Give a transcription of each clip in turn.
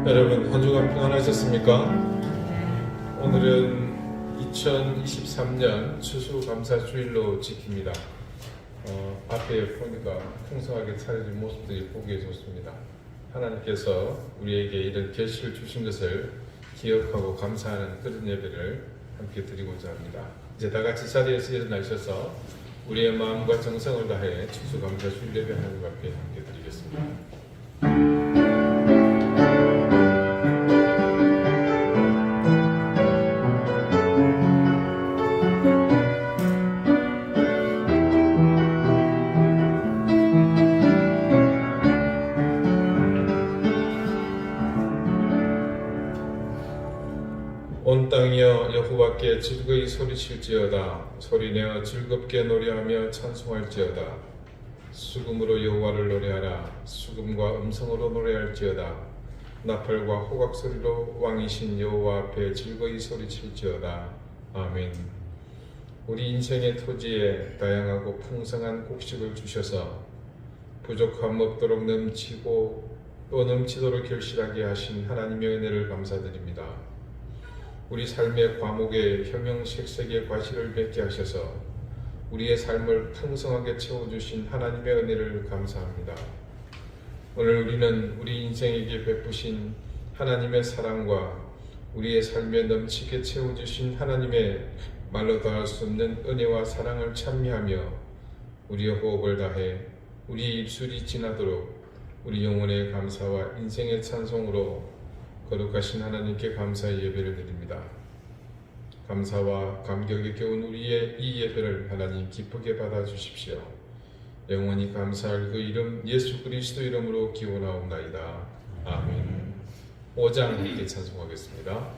여러분 한 주간 평안하셨습니까? 오늘은 2023년 추수감사주일로 지킵니다. 앞에 보니까 풍성하게 차려진 모습들이 보기에 좋습니다. 하나님께서 우리에게 이런 계시를 주신 것을 기억하고 감사하는 그런 예배를 함께 드리고자 합니다. 이제 다 같이 자리에서 일어나셔서 우리의 마음과 정성을 다해 추수감사주일 예배 하나님 앞에 함께 드리겠습니다. 온 땅이여 여호와께 즐거이 소리칠지어다. 소리내어 즐겁게 노래하며 찬송할지어다. 수금으로 여호와를 노래하라. 수금과 음성으로 노래할지어다. 나팔과 호각소리로 왕이신 여호와 앞에 즐거이 소리칠지어다. 아멘. 우리 인생의 토지에 다양하고 풍성한 곡식을 주셔서 부족함 없도록 넘치고 또 넘치도록 결실하게 하신 하나님의 은혜를 감사드립니다. 우리 삶의 과목에 형형색색의 과실을 맺게 하셔서 우리의 삶을 풍성하게 채워주신 하나님의 은혜를 감사합니다. 오늘 우리는 우리 인생에게 베푸신 하나님의 사랑과 우리의 삶에 넘치게 채워주신 하나님의 말로 다할 수 없는 은혜와 사랑을 찬미하며 우리의 호흡을 다해 우리의 입술이 지나도록 우리 영혼의 감사와 인생의 찬송으로 거룩하신 하나님께 감사의 예배를 드립니다. 감사와 감격에 겨운 우리의 이 예배를 하나님 기쁘게 받아주십시오. 영원히 감사할 그 이름 예수 그리스도 이름으로 기원하옵나이다. 아멘. 5장 함께 찬송하겠습니다.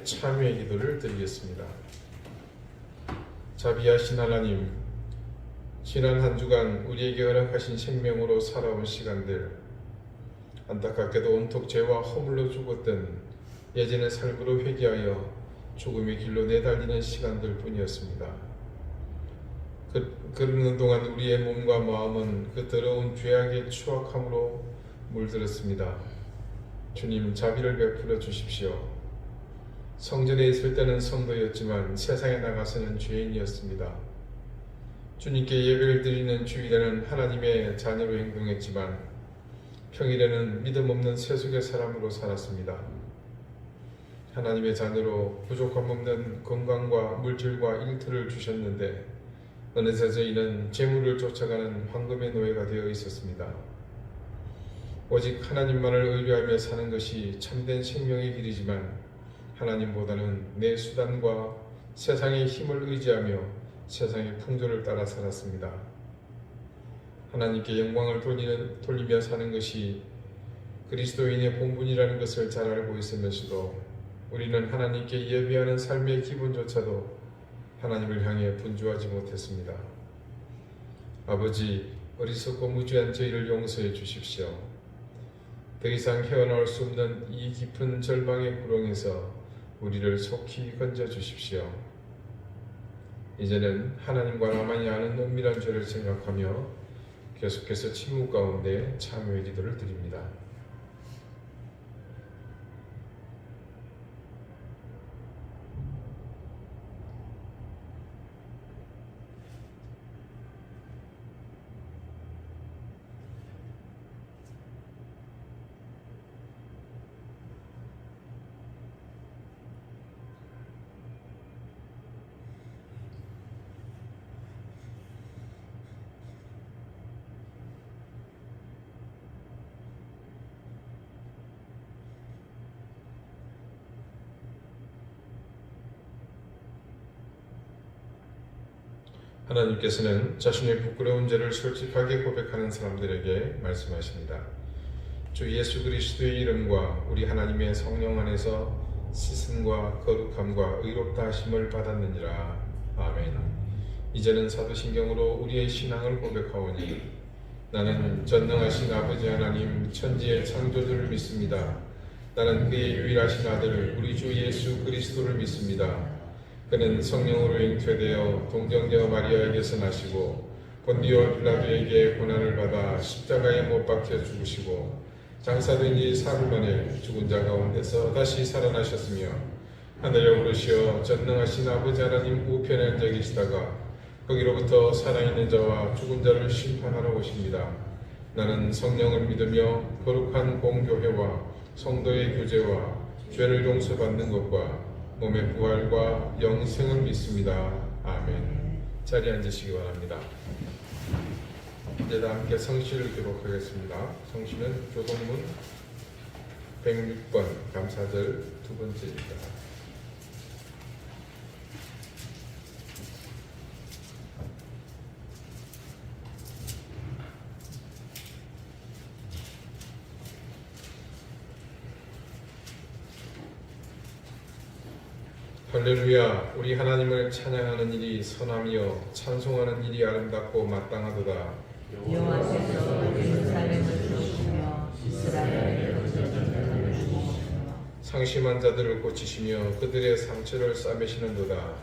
참회의 기도를 드리겠습니다. 자비하신 하나님, 지난 한 주간 우리에게 허락하신 생명으로 살아온 시간들, 안타깝게도 온통 죄와 허물로 죽었던 예전의 삶으로 회개하여 죽음의 길로 내달리는 시간들 뿐이었습니다. 그러는 동안 우리의 몸과 마음은 그 더러운 죄악의 추악함으로 물들었습니다. 주님, 자비를 베풀어 주십시오. 성전에 있을 때는 성도였지만 세상에 나가서는 죄인이었습니다. 주님께 예배를 드리는 주일에는 하나님의 자녀로 행동했지만 평일에는 믿음 없는 세속의 사람으로 살았습니다. 하나님의 자녀로 부족함 없는 건강과 물질과 일터를 주셨는데 어느새 저희는 재물을 쫓아가는 황금의 노예가 되어 있었습니다. 오직 하나님만을 의뢰하며 사는 것이 참된 생명의 길이지만 하나님보다는 내 수단과 세상의 힘을 의지하며 세상의 풍조를 따라 살았습니다. 하나님께 영광을 돌리며 사는 것이 그리스도인의 본분이라는 것을 잘 알고 있으면서도 우리는 하나님께 예배하는 삶의 기본조차도 하나님을 향해 분주하지 못했습니다. 아버지, 어리석고 무지한 저희를 용서해 주십시오. 더 이상 헤어나올 수 없는 이 깊은 절망의 구렁에서 우리를 속히 건져주십시오. 이제는 하나님과 나만이 아는 은밀한 죄를 생각하며 계속해서 침묵 가운데 참회의 기도를 드립니다. 하나님께서는 자신의 부끄러운 죄를 솔직하게 고백하는 사람들에게 말씀하십니다. 주 예수 그리스도의 이름과 우리 하나님의 성령 안에서 씻음과 거룩함과 의롭다 하심을 받았느니라. 아멘. 이제는 사도신경으로 우리의 신앙을 고백하오니 나는 전능하신 아버지 하나님 천지의 창조주를 믿습니다. 나는 그의 유일하신 아들 우리 주 예수 그리스도를 믿습니다. 그는 성령으로 잉태되어 동정녀 마리아에게서 나시고 본디오 빌라도에게 고난을 받아 십자가에 못 박혀 죽으시고 장사된 지 사흘 만에 죽은 자 가운데서 다시 살아나셨으며 하늘에 오르시어 전능하신 아버지 하나님 우편에 앉아 계시다가 거기로부터 살아있는 자와 죽은 자를 심판하러 오십니다. 나는 성령을 믿으며 거룩한 공교회와 성도의 교제와 죄를 용서받는 것과 몸의 부활과 영생을 믿습니다. 아멘. 자리에 앉으시기 바랍니다. 이제 다 함께 성시를 기록하겠습니다. 성시는 교동문 106번 감사절 두 번째입니다. 할렐루야. 우리 하나님을 찬양하는 일이 선하며 찬송하는 일이 아름답고 마땅하도다. 여호와께서 예루살렘을 들어주시며 이스라엘의 거룩한 주시며 상심한 자들을 고치시며 그들의 상처를 싸매시는도다.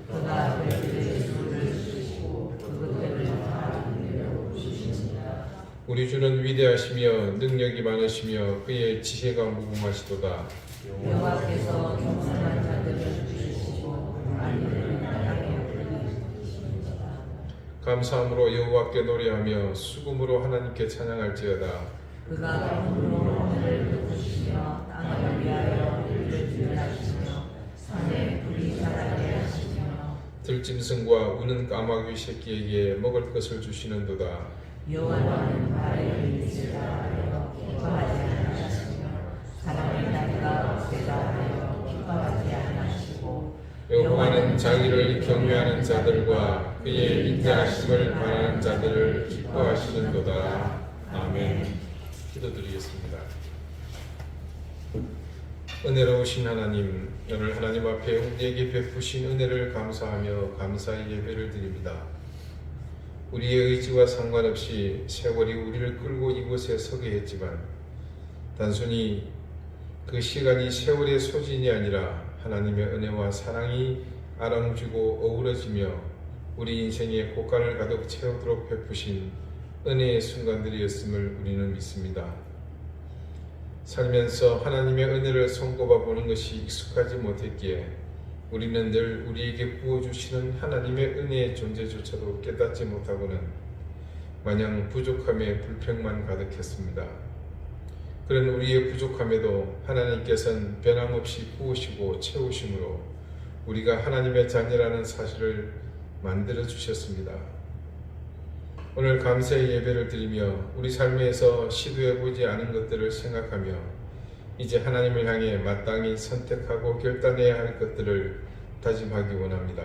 그가 그들의 수를 주시고 그들을 다 내려주시니라. 우리 주는 위대하시며 능력이 많으시며 그의 지혜가 무궁하시도다. 여호와께서 경건한 자들을 주시고 악인을 땅에 올리시니라. 감사함으로 여호와께 노래하며 수금으로 하나님께 찬양할지어다. 그가 돈으로 하늘을 덮으시며 땅을 위하여 불을 준비하시며 산에 불이 자라게 하시며 들짐승과 우는 까마귀 새끼에게 먹을 것을 주시는도다. 여호와는 발에 있으라 하여 기뻐하지 않으시며 사람의 나이가 없애다 하여 기뻐하지 않으시고 여호와는 자기를 경외하는 자들과 그의 인자하심을 바라는 자들을 기뻐하시는도다. 아멘. 기도드리겠습니다. 은혜로우신 하나님, 오늘 하나님 앞에 우리에게 베푸신 은혜를 감사하며 감사의 예배를 드립니다. 우리의 의지와 상관없이 세월이 우리를 끌고 이곳에 서게 했지만 단순히 그 시간이 세월의 소진이 아니라 하나님의 은혜와 사랑이 아랑쥐고 어우러지며 우리 인생의 곳간을 가득 채우도록 베푸신 은혜의 순간들이었음을 우리는 믿습니다. 살면서 하나님의 은혜를 손꼽아 보는 것이 익숙하지 못했기에 우리는 늘 우리에게 부어주시는 하나님의 은혜의 존재조차도 깨닫지 못하고는 마냥 부족함에 불평만 가득했습니다. 그런 우리의 부족함에도 하나님께서는 변함없이 부으시고 채우심으로 우리가 하나님의 자녀라는 사실을 만들어 주셨습니다. 오늘 감사의 예배를 드리며 우리 삶에서 시도해보지 않은 것들을 생각하며 이제 하나님을 향해 마땅히 선택하고 결단해야 할 것들을 다짐하기 원합니다.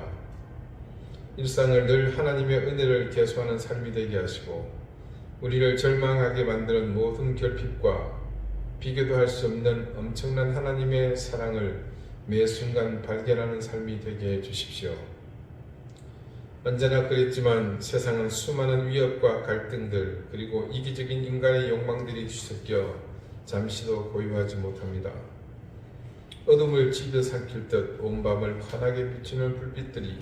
일상을 늘 하나님의 은혜를 계수하는 삶이 되게 하시고 우리를 절망하게 만드는 모든 결핍과 비교도 할 수 없는 엄청난 하나님의 사랑을 매 순간 발견하는 삶이 되게 해주십시오. 언제나 그랬지만 세상은 수많은 위협과 갈등들 그리고 이기적인 인간의 욕망들이 뒤섞여 잠시도 고요하지 못합니다. 어둠을 집어삼킬 듯 온 밤을 환하게 비추는 불빛들이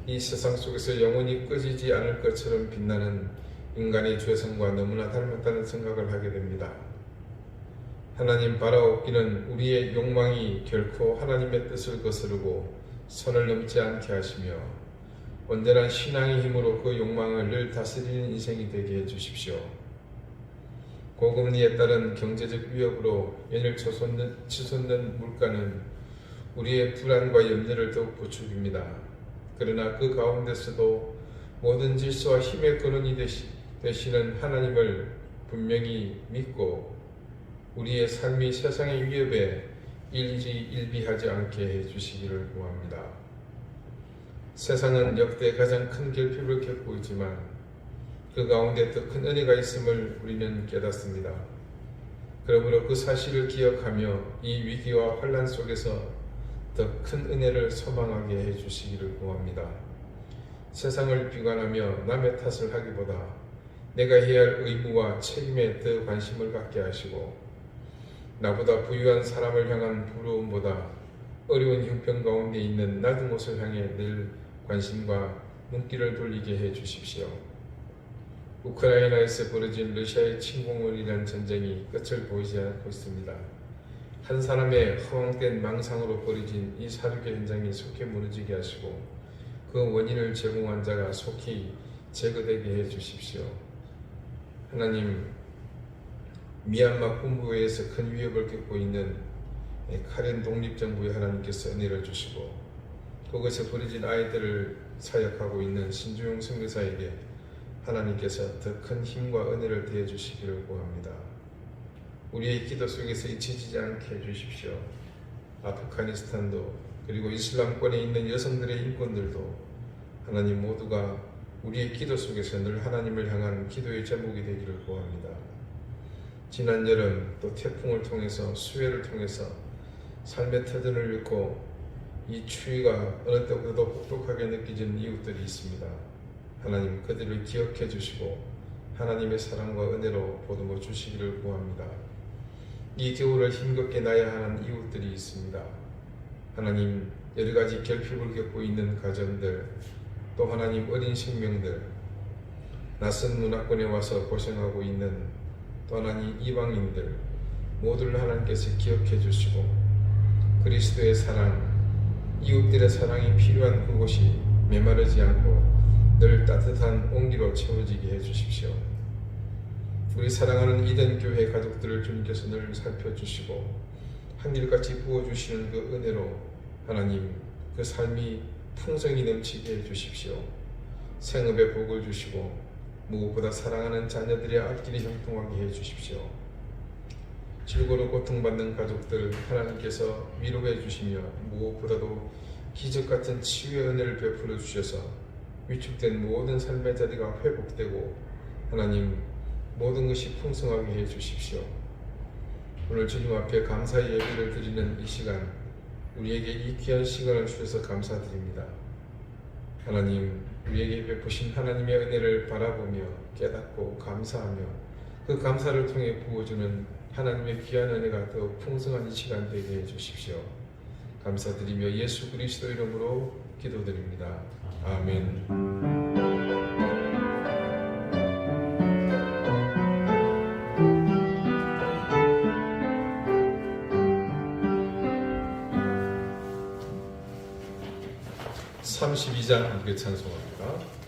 이 세상 속에서 영원히 꺼지지 않을 것처럼 빛나는 인간의 죄성과 너무나 닮았다는 생각을 하게 됩니다. 하나님 바라옵기는 우리의 욕망이 결코 하나님의 뜻을 거스르고 선을 넘지 않게 하시며 온전한 신앙의 힘으로 그 욕망을 늘 다스리는 인생이 되게 해주십시오. 고금리에 따른 경제적 위협으로 연일 치솟는 물가는 우리의 불안과 염려를 더욱 부추깁니다. 그러나 그 가운데서도 모든 질서와 힘의 근원이 되시는 하나님을 분명히 믿고 우리의 삶이 세상의 위협에 일희일비하지 않게 해주시기를 구합니다. 세상은 역대 가장 큰 결핍을 겪고 있지만 그 가운데 더 큰 은혜가 있음을 우리는 깨닫습니다. 그러므로 그 사실을 기억하며 이 위기와 환난 속에서 더 큰 은혜를 소망하게 해주시기를 구합니다. 세상을 비관하며 남의 탓을 하기보다 내가 해야 할 의무와 책임에 더 관심을 갖게 하시고 나보다 부유한 사람을 향한 부러움보다 어려운 형편 가운데 있는 낮은 곳을 향해 늘 관심과 눈길을 돌리게 해 주십시오. 우크라이나에서 벌어진 러시아의 침공론이라는 전쟁이 끝을 보이지 않고 있습니다. 한 사람의 허황된 망상으로 벌어진 이 사륙의 현장이 속히 무너지게 하시고 그 원인을 제공한 자가 속히 제거되게 해 주십시오. 하나님, 미얀마 군부에서 큰 위협을 겪고 있는 카렌 독립정부의 하나님께서 은혜를 주시고 그곳에 버려진 아이들을 사역하고 있는 신주용 선교사에게 하나님께서 더 큰 힘과 은혜를 더해 주시기를 구합니다. 우리의 기도 속에서 잊혀지지 않게 해주십시오. 아프가니스탄도 그리고 이슬람권에 있는 여성들의 인권들도 하나님 모두가 우리의 기도 속에서 늘 하나님을 향한 기도의 제목이 되기를 구합니다. 지난 여름 또 태풍을 통해서 수해를 통해서 삶의 터전을 잃고 이 추위가 어느 때보다도 혹독하게 느껴지는 이웃들이 있습니다. 하나님 그들을 기억해 주시고 하나님의 사랑과 은혜로 보듬어 주시기를 구합니다. 이 겨울을 힘겹게 나야 하는 이웃들이 있습니다. 하나님 여러가지 결핍을 겪고 있는 가정들 또 하나님 어린 생명들 낯선 문화권에 와서 고생하고 있는 또 하나님 이방인들 모두를 하나님께서 기억해 주시고 그리스도의 사랑 이웃들의 사랑이 필요한 그곳이 메마르지 않고 늘 따뜻한 온기로 채워지게 해주십시오. 우리 사랑하는 이든 교회 가족들을 주님께서 늘 살펴주시고 한결같이 부어주시는 그 은혜로 하나님 그 삶이 풍성이 넘치게 해주십시오. 생업에 복을 주시고 무엇보다 사랑하는 자녀들의 앞길이 형통하게 해주십시오. 질고로 고통받는 가족들 하나님께서 위로해 주시며 무엇보다도 기적같은 치유의 은혜를 베풀어 주셔서 위축된 모든 삶의 자리가 회복되고 하나님 모든 것이 풍성하게 해 주십시오. 오늘 주님 앞에 감사의 예배를 드리는 이 시간 우리에게 이 귀한 시간을 주셔서 감사드립니다. 하나님 우리에게 베푸신 하나님의 은혜를 바라보며 깨닫고 감사하며 그 감사를 통해 부어주는 하나님의 귀한 은혜가 더 풍성한 이 시간 되게 해주십시오. 감사드리며 예수 그리스도 이름으로 기도드립니다. 아멘. (32장) 함께 찬송합니다.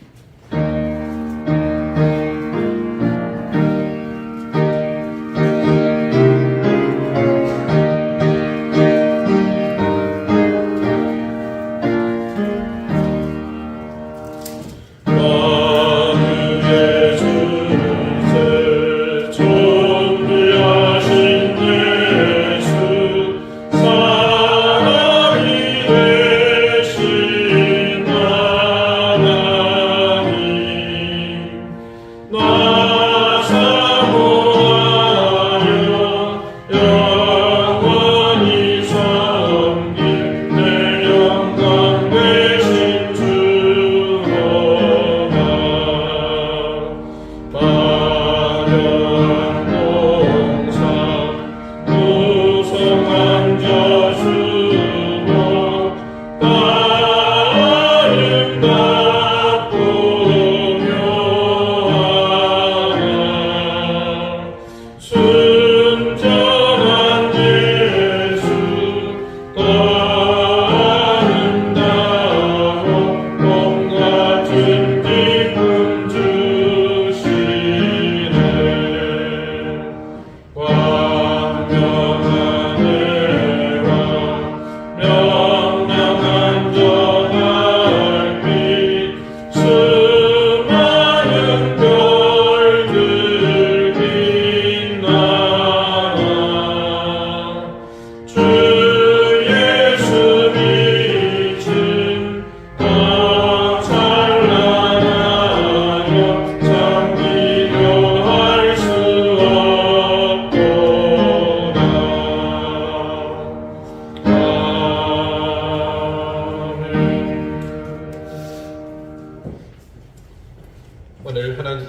주의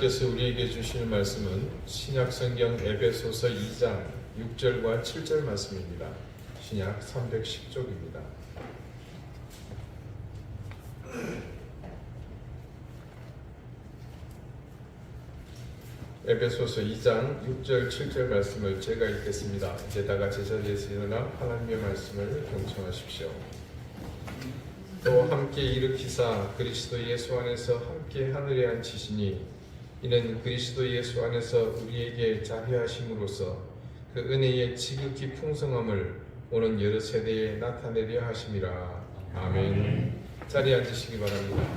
하나님께서 우리에게 주시는 말씀은 신약 성경 에베소서 2장 6절과 7절 말씀입니다. 신약 310쪽입니다. 에베소서 2장 6절 7절 말씀을 제가 읽겠습니다. 이제 다 같이 자리에서 일어나 하나님의 말씀을 경청하십시오. 또 함께 일으키사 그리스도 예수 안에서 함께 하늘에 앉히시니 이는 그리스도 예수 안에서 우리에게 자비하심으로써 그 은혜의 지극히 풍성함을 오는 여러 세대에 나타내려 하심이라. 아멘. 자리에 앉으시기 바랍니다.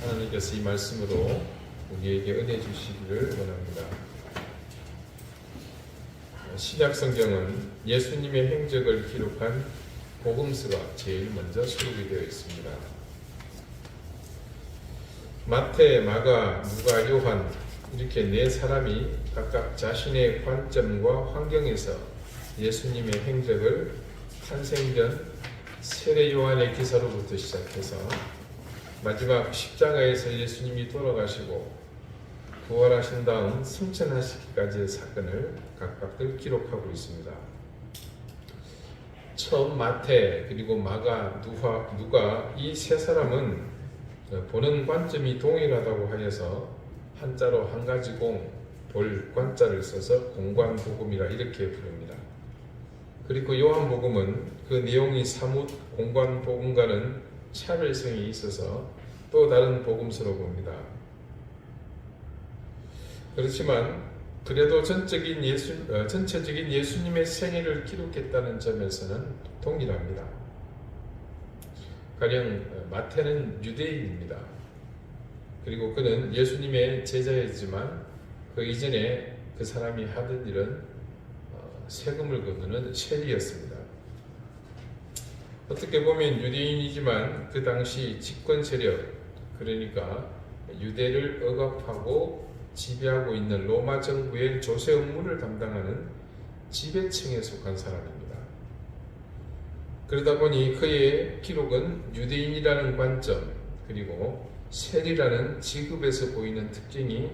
하나님께서 이 말씀으로 우리에게 은혜 주시기를 원합니다. 신약 성경은 예수님의 행적을 기록한 복음서가 제일 먼저 수록이 되어 있습니다. 마태, 마가, 누가, 요한 이렇게 네 사람이 각각 자신의 관점과 환경에서 예수님의 행적을 탄생전 세례 요한의 기사로부터 시작해서 마지막 십자가에서 예수님이 돌아가시고 부활하신 다음 승천하시기까지의 사건을 각각들 기록하고 있습니다. 처음 마태 그리고 마가, 누가 이 세 사람은 보는 관점이 동일하다고 하여서 한자로 한 가지 공, 볼 관자를 써서 공관복음이라 이렇게 부릅니다. 그리고 요한복음은 그 내용이 사뭇 공관복음과는 차별성이 있어서 또 다른 복음서로 봅니다. 그렇지만 그래도 전체적인 예수님의 생애를 기록했다는 점에서는 동일합니다. 가령 마태는 유대인입니다. 그리고 그는 예수님의 제자이지만 그 이전에 그 사람이 하던 일은 세금을 거두는 세리였습니다. 어떻게 보면 유대인이지만 그 당시 집권 세력, 그러니까 유대를 억압하고 지배하고 있는 로마 정부의 조세 업무를 담당하는 지배층에 속한 사람입니다. 그러다 보니 그의 기록은 유대인이라는 관점 그리고 세리라는 직업에서 보이는 특징이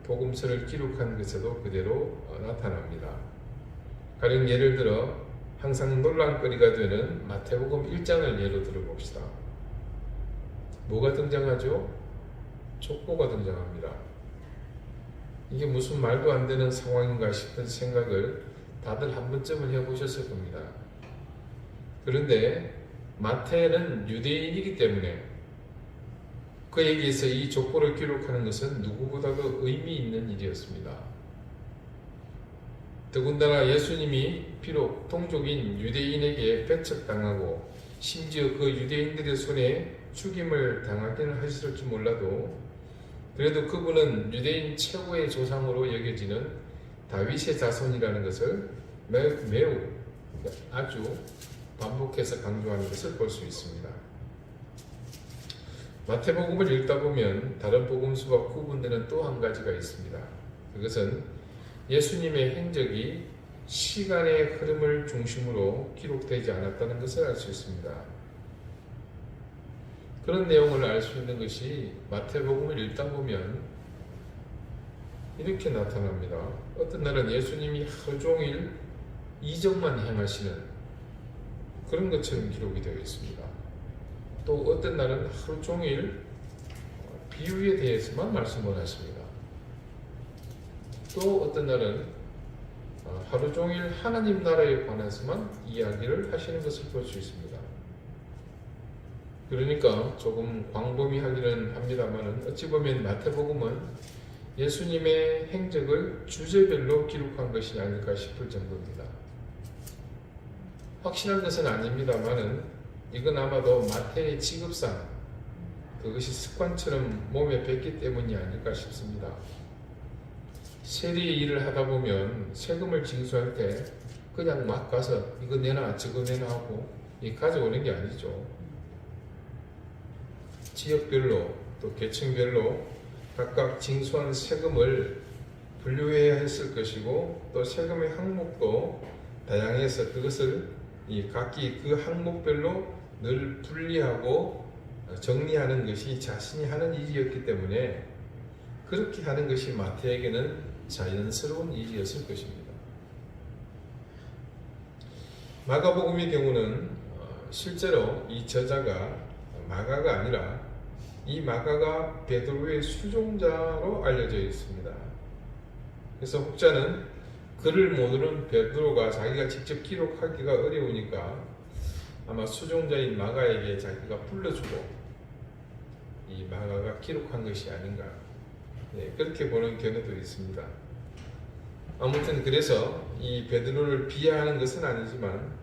복음서를 기록한 것에도 그대로 나타납니다. 가령 예를 들어 항상 논란거리가 되는 마태복음 1장을 예로 들어봅시다. 뭐가 등장하죠? 족보가 등장합니다. 이게 무슨 말도 안 되는 상황인가 싶은 생각을 다들 한 번쯤은 해보셨을 겁니다. 그런데 마태는 유대인이기 때문에 그에게서 이 족보를 기록하는 것은 누구보다도 의미 있는 일이었습니다. 더군다나 예수님이 비록 동족인 유대인에게 배척당하고 심지어 그 유대인들의 손에 죽임을 당하기는 하셨을지 몰라도 그래도 그분은 유대인 최고의 조상으로 여겨지는 다윗의 자손이라는 것을 매우 아주 반복해서 강조하는 것을 볼 수 있습니다. 마태복음을 읽다 보면 다른 복음서와 구분되는 또 한 가지가 있습니다. 그것은 예수님의 행적이 시간의 흐름을 중심으로 기록되지 않았다는 것을 알 수 있습니다. 그런 내용을 알 수 있는 것이 마태복음을 읽다 보면 이렇게 나타납니다. 어떤 날은 예수님이 하루 종일 이적만 행하시는 그런 것처럼 기록이 되어 있습니다. 또 어떤 날은 하루 종일 비유에 대해서만 말씀을 하십니다. 또 어떤 날은 하루 종일 하나님 나라에 관해서만 이야기를 하시는 것을 볼 수 있습니다. 그러니까 조금 광범위하기는 합니다만 어찌 보면 마태복음은 예수님의 행적을 주제별로 기록한 것이 아닐까 싶을 정도입니다. 확실한 것은 아닙니다만 이건 아마도 마태의 직업상 그것이 습관처럼 몸에 뱄기 때문이 아닐까 싶습니다. 세리의 일을 하다 보면 세금을 징수할 때 그냥 막 가서 이거 내놔 저거 내놔 하고 가져오는 게 아니죠. 지역별로 또 계층별로 각각 징수한 세금을 분류해야 했을 것이고 또 세금의 항목도 다양해서 그것을 각기 그 항목별로 늘 분리하고 정리하는 것이 자신이 하는 일이었기 때문에 그렇게 하는 것이 마태에게는 자연스러운 일이었을 것입니다. 마가복음의 경우는 실제로 이 저자가 마가가 아니라 이 마가가 베드로의 수종자로 알려져 있습니다. 그래서 혹자는 글을 모르는 베드로가 자기가 직접 기록하기가 어려우니까 아마 수종자인 마가에게 자기가 불러주고 이 마가가 기록한 것이 아닌가, 그렇게 보는 견해도 있습니다. 아무튼 그래서 이 베드로를 비하하는 것은 아니지만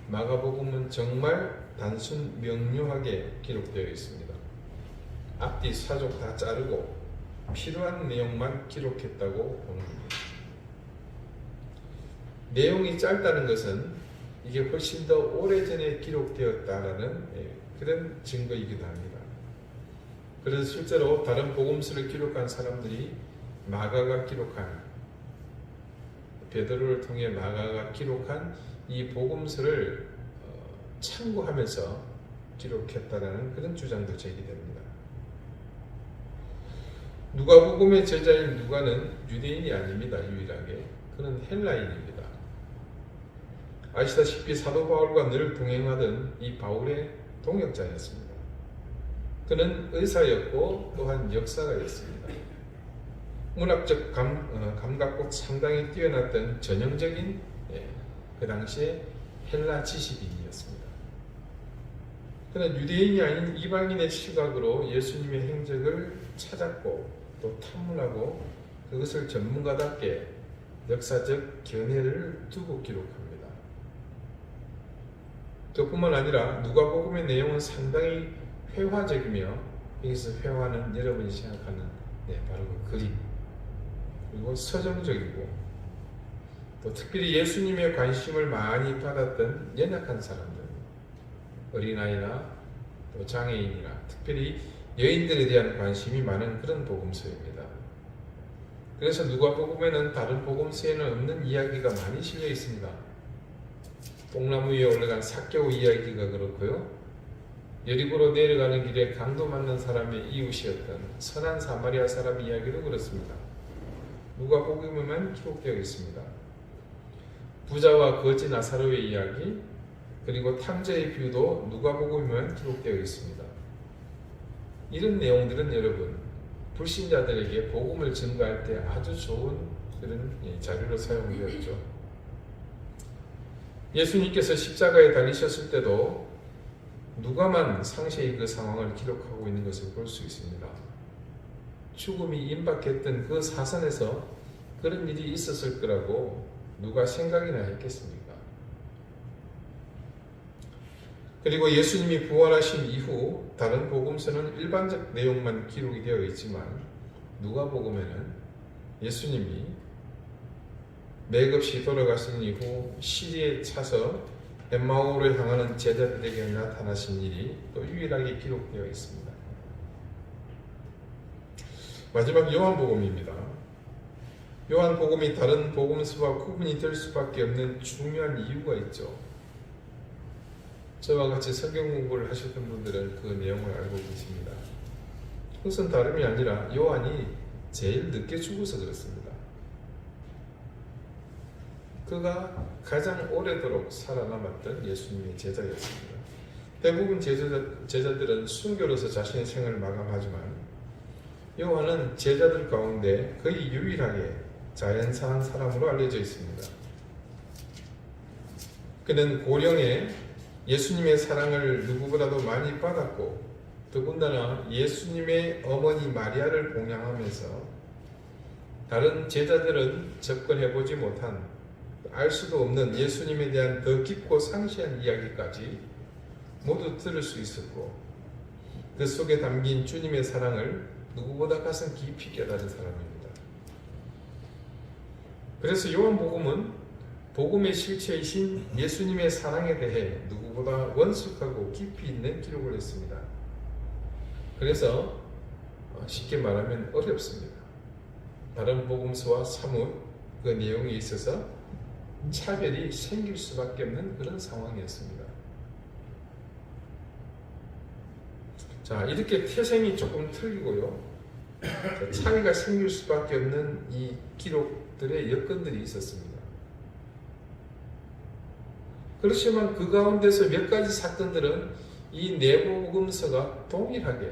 마가복음은 정말 단순 명료하게 기록되어 있습니다. 앞뒤 사족 다 자르고 필요한 내용만 기록했다고 보는 겁니다. 내용이 짧다는 것은 이게 훨씬 더 오래전에 기록되었다라는 그런 증거이기도 합니다. 그래서 실제로 다른 복음서를 기록한 사람들이 마가가 기록한, 베드로를 통해 마가가 기록한 이 복음서를 참고하면서 기록했다라는 그런 주장도 제기됩니다. 누가복음의 저자인 누가는 유대인이 아닙니다. 유일하게 그는 헬라인입니다. 아시다시피 사도 바울과 늘 동행하던 이 바울의 동역자였습니다. 그는 의사였고 또한 역사가였습니다. 문학적 감각도 상당히 뛰어났던 전형적인 그 당시에 헬라 지식인이었습니다. 그는 유대인이 아닌 이방인의 시각으로 예수님의 행적을 찾았고 또 탐문하고 그것을 전문가답게 역사적 견해를 두고 기록합니다. 그뿐만 아니라 누가복음의 내용은 상당히 회화적이며, 여기서 회화는 여러분이 생각하는 바로 그 그림, 그리고 서정적이고 또 특별히 예수님의 관심을 많이 받았던 연약한 사람들, 어린아이나 또 장애인이나 특별히 여인들에 대한 관심이 많은 그런 복음서입니다. 그래서 누가복음에는 다른 복음서에는 없는 이야기가 많이 실려 있습니다. 뽕나무 위에 올라간 삭개오 이야기가 그렇고요. 여리고로 내려가는 길에 강도 맞는 사람의 이웃이었던 선한 사마리아 사람 이야기도 그렇습니다. 누가복음에만 기록되어 있습니다. 부자와 거지 나사로의 이야기, 그리고 탕자의 비유도 누가복음에만 기록되어 있습니다. 이런 내용들은 여러분, 불신자들에게 복음을 전가할 때 아주 좋은 그런 자료로 사용되었죠. 예수님께서 십자가에 달리셨을 때도 누가만 상세히 그 상황을 기록하고 있는 것을 볼 수 있습니다. 죽음이 임박했던 그 사선에서 그런 일이 있었을 거라고 누가 생각이나 했겠습니까? 그리고 예수님이 부활하신 이후 다른 복음서는 일반적 내용만 기록이 되어 있지만 누가복음에는 예수님이 맥없이 돌아가신 이후 시리에 차서 엠마오를 향하는 제자들에게 나타나신 일이 또 유일하게 기록되어 있습니다. 마지막 요한복음입니다. 요한복음이 다른 복음서와 구분이 될 수밖에 없는 중요한 이유가 있죠. 저와 같이 성경 공부를 하셨던 분들은 그 내용을 알고 계십니다. 그것은 다름이 아니라 요한이 제일 늦게 죽어서 그렇습니다. 그가 가장 오래도록 살아남았던 예수님의 제자였습니다. 대부분 제자들은 순교로서 자신의 생을 마감하지만 요한은 제자들 가운데 거의 유일하게 자연사한 사람으로 알려져 있습니다. 그는 고령에 예수님의 사랑을 누구보다도 많이 받았고 더군다나 예수님의 어머니 마리아를 봉양하면서 다른 제자들은 접근해보지 못한, 알 수도 없는 예수님에 대한 더 깊고 상세한 이야기까지 모두 들을 수 있었고 그 속에 담긴 주님의 사랑을 누구보다 가슴 깊이 깨달은 사람입니다. 그래서 요한복음은 복음의 실체이신 예수님의 사랑에 대해 누구보다 원숙하고 깊이 있는 기록을 했습니다. 그래서 쉽게 말하면 어렵습니다. 다른 복음서와 사뭇 그 내용에 있어서 차별이 생길 수밖에 없는 그런 상황이었습니다. 자, 이렇게 태생이 조금 틀리고요. 차이가 생길 수밖에 없는 이 기록들의 여건들이 있었습니다. 그렇지만 그 가운데서 몇 가지 사건들은 이 내복음서가 동일하게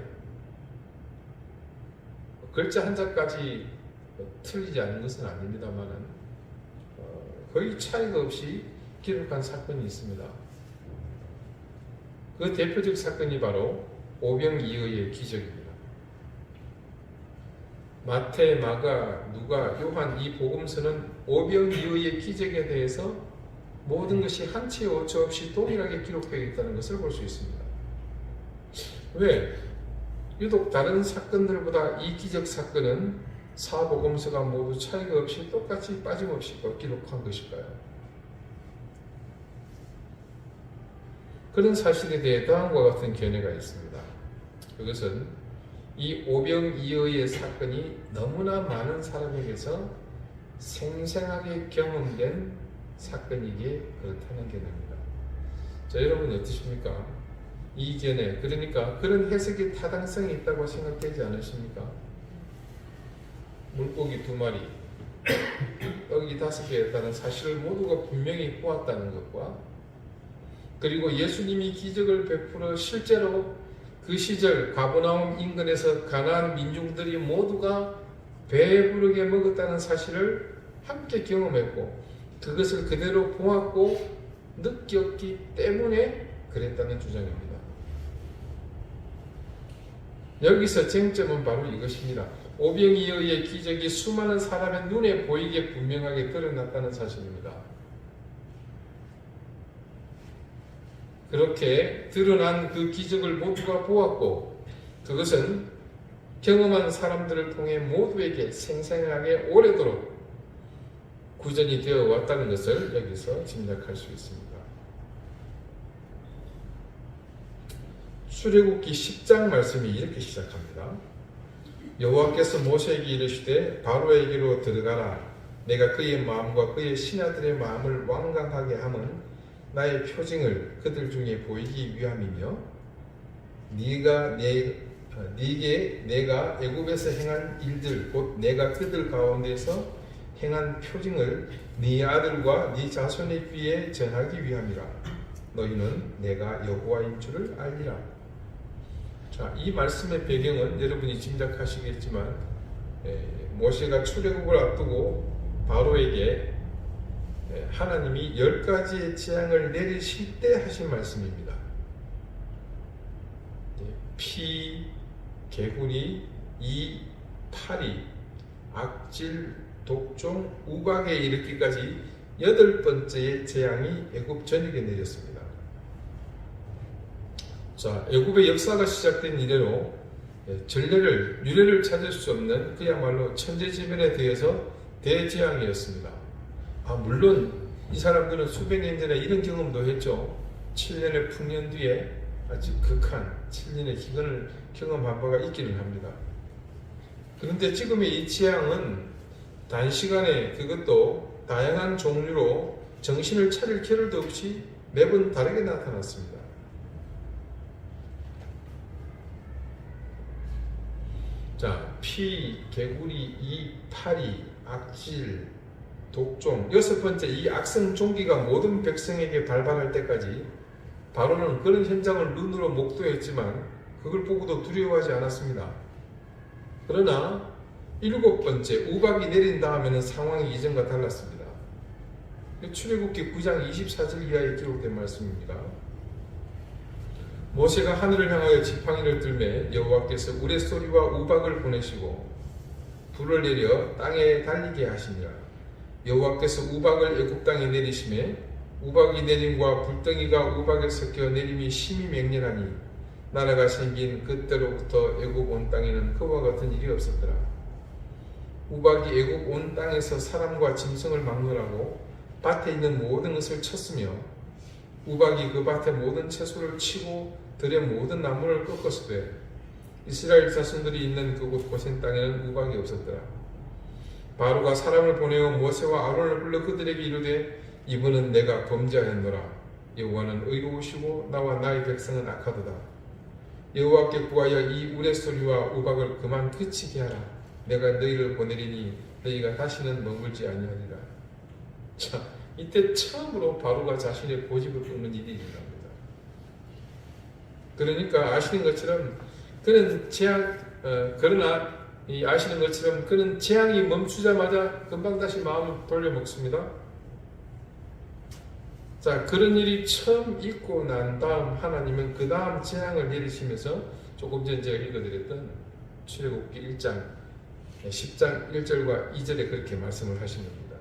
글자 한자까지 틀리지 않은 것은 아닙니다만 거의 차이가 없이 기록한 사건이 있습니다. 그 대표적 사건이 바로 오병이어의 기적입니다. 마태, 마가, 누가, 요한 이 복음서는 오병이어의 기적에 대해서 모든 것이 한치 오차 없이 동일하게 기록되어 있다는 것을 볼 수 있습니다. 왜? 유독 다른 사건들보다 이 기적 사건은 사복음서가 모두 차이가 없이 똑같이 빠짐없이 기록한 것일까요? 그런 사실에 대해 다음과 같은 견해가 있습니다. 그것은 이 오병이어의 사건이 너무나 많은 사람에게서 생생하게 경험된 사건이기에 그렇다는 견해입니다. 자, 여러분 어떠십니까? 이 견해, 그러니까 그런 해석이 타당성이 있다고 생각되지 않으십니까? 물고기 2마리, 떡이 5개였다는 사실을 모두가 분명히 보았다는 것과 그리고 예수님이 기적을 베풀어 실제로 그 시절 가버나움 인근에서 가나안 민중들이 모두가 배부르게 먹었다는 사실을 함께 경험했고 그것을 그대로 보았고 느꼈기 때문에 그랬다는 주장입니다. 여기서 쟁점은 바로 이것입니다. 오병이어의 기적이 수많은 사람의 눈에 보이게 분명하게 드러났다는 사실입니다. 그렇게 드러난 그 기적을 모두가 보았고 그것은 경험한 사람들을 통해 모두에게 생생하게 오래도록 구전이 되어 왔다는 것을 여기서 짐작할 수 있습니다. 출애굽기 10장 말씀이 이렇게 시작합니다. 여호와께서 모세에게 이르시되 바로에게로 들어가라. 내가 그의 마음과 그의 신하들의 마음을 완강하게 함은 나의 표징을 그들 중에 보이기 위함이며 네게 내가 애굽에서 행한 일들 곧 내가 그들 가운데서 행한 표징을 네 아들과 네 자손의 귀에 전하기 위함이라. 너희는 내가 여호와인 줄을 알리라. 자, 이 말씀의 배경은 여러분이 짐작하시겠지만 모세가 출애굽을 앞두고 바로에게 하나님이 10가지의 재앙을 내리실 때 하신 말씀입니다. 피, 개구리, 이, 파리, 악질, 독종, 우박에 이르기까지 8번째의 재앙이 애굽 전역에 내렸습니다. 자, 애굽의 역사가 시작된 이래로 전례를, 유례를 찾을 수 없는 그야말로 천재지변에 대해서 대재앙이었습니다. 물론 이 사람들은 수백 년 전에 이런 경험도 했죠. 7년의 풍년 뒤에 아주 극한 7년의 기근을 경험한 바가 있기는 합니다. 그런데 지금의 이 재앙은 단시간에 그것도 다양한 종류로 정신을 차릴 겨를도 없이 매번 다르게 나타났습니다. 자, 피, 개구리, 이, 파리, 악질, 독종, 6번째 이 악성 종기가 모든 백성에게 발방할 때까지 바로는 그런 현장을 눈으로 목도했지만 그걸 보고도 두려워하지 않았습니다. 그러나 7번째 우박이 내린 다음에는 상황이 이전과 달랐습니다. 출애굽기 9장 24절 이하에 기록된 말씀입니다. 모세가 하늘을 향하여 지팡이를 들매 여호와께서 우레소리와 우박을 보내시고 불을 내려 땅에 달리게 하시니라. 여호와께서 우박을 애굽 땅에 내리심에 우박이 내림과 불덩이가 우박에 섞여 내림이 심히 맹렬하니 나라가 생긴 그때로부터 애굽 온 땅에는 그와 같은 일이 없었더라. 우박이 애굽 온 땅에서 사람과 짐승을 막론하고 밭에 있는 모든 것을 쳤으며 우박이 그 밭의 모든 채소를 치고 들의 모든 나무를 꺾었으되 이스라엘 자손들이 있는 그곳 고센 땅에는 우박이 없었더라. 바로가 사람을 보내어 모세와 아론을 불러 그들에게 이르되 이분은 내가 범죄하였노라. 여호와는 의로우시고 나와 나의 백성은 악하도다. 여호와께 구하여 이 우레소리와 우박을 그만 그치게 하라. 내가 너희를 보내리니 너희가 다시는 머물지 아니하리라. 자, 이때 처음으로 바로가 자신의 고집을 끊는 일이 일어납니다. 그러니까 아시는 것처럼 그는 그러나 아시는 것처럼 그는 재앙이 멈추자마자 금방 다시 마음을 돌려먹습니다. 자, 그런 일이 처음 있고 난 다음 하나님은 그 다음 재앙을 내리시면서 조금 전 제가 읽어드렸던 출애굽기 1장 10장 1절과 2절에 그렇게 말씀을 하신 겁니다.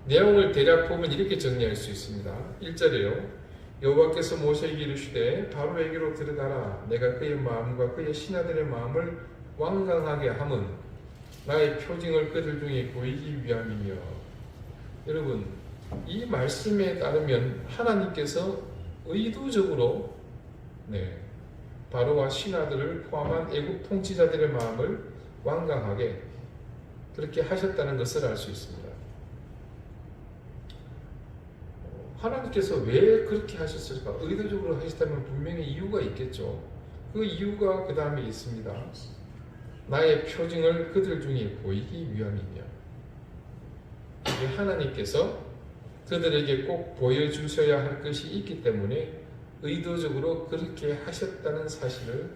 내용을 대략 보면 이렇게 정리할 수 있습니다. 1절에요. 여호와께서 모세에게 이르시되 바로에게로 들어가라. 내가 그의 마음과 그의 신하들의 마음을 완강하게 함은 나의 표징을 그들 중에 보이기 위함이며. 여러분, 이 말씀에 따르면 하나님께서 의도적으로 바로와 신하들을 포함한 애국 통치자들의 마음을 완강하게 그렇게 하셨다는 것을 알 수 있습니다. 하나님께서 왜 그렇게 하셨을까? 의도적으로 하셨다면 분명히 이유가 있겠죠. 그 이유가 그 다음에 있습니다. 나의 표징을 그들 중에 보이기 위함이며. 이게 하나님께서 그들에게 꼭 보여주셔야 할 것이 있기 때문에 의도적으로 그렇게 하셨다는 사실을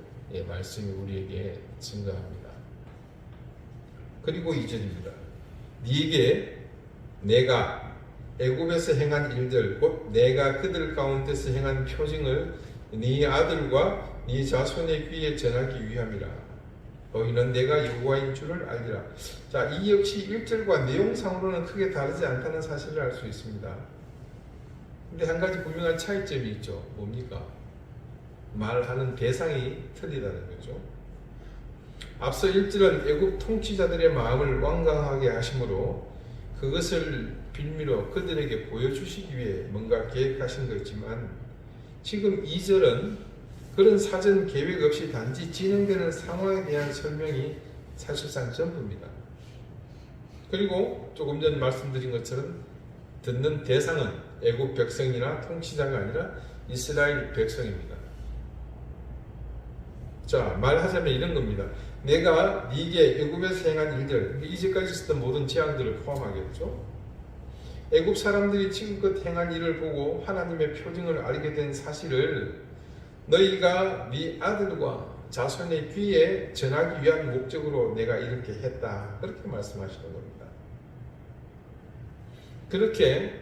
말씀이 우리에게 증거합니다. 그리고 2절입니다. 네게 내가 애굽에서 행한 일들 곧 내가 그들 가운데서 행한 표징을 네 아들과 네 자손의 귀에 전하기 위함이라. 너희는 내가 여호와인 줄을 알리라. 자, 이 역시 1절과 내용상으로는 크게 다르지 않다는 사실을 알 수 있습니다. 근데 한 가지 분명한 차이점이 있죠. 뭡니까? 말하는 대상이 틀리다는 거죠. 앞서 1절은 애굽 통치자들의 마음을 완강하게 하심으로 그것을 빌미로 그들에게 보여주시기 위해 뭔가 계획하신 거지만, 지금 2절은 그런 사전 계획 없이 단지 진행되는 상황에 대한 설명이 사실상 전부입니다. 그리고 조금 전 말씀드린 것처럼 듣는 대상은 애국 백성이나 통치자가 아니라 이스라엘 백성입니다. 자, 말하자면 이런 겁니다. 내가 네게 애굽에서 행한 일들, 이제까지 있었던 모든 재앙들을 포함하겠죠. 애굽 사람들이 지금껏 행한 일을 보고 하나님의 표징을 알게 된 사실을 너희가 네 아들과 자손의 귀에 전하기 위한 목적으로 내가 이렇게 했다. 그렇게 말씀하시는 겁니다. 그렇게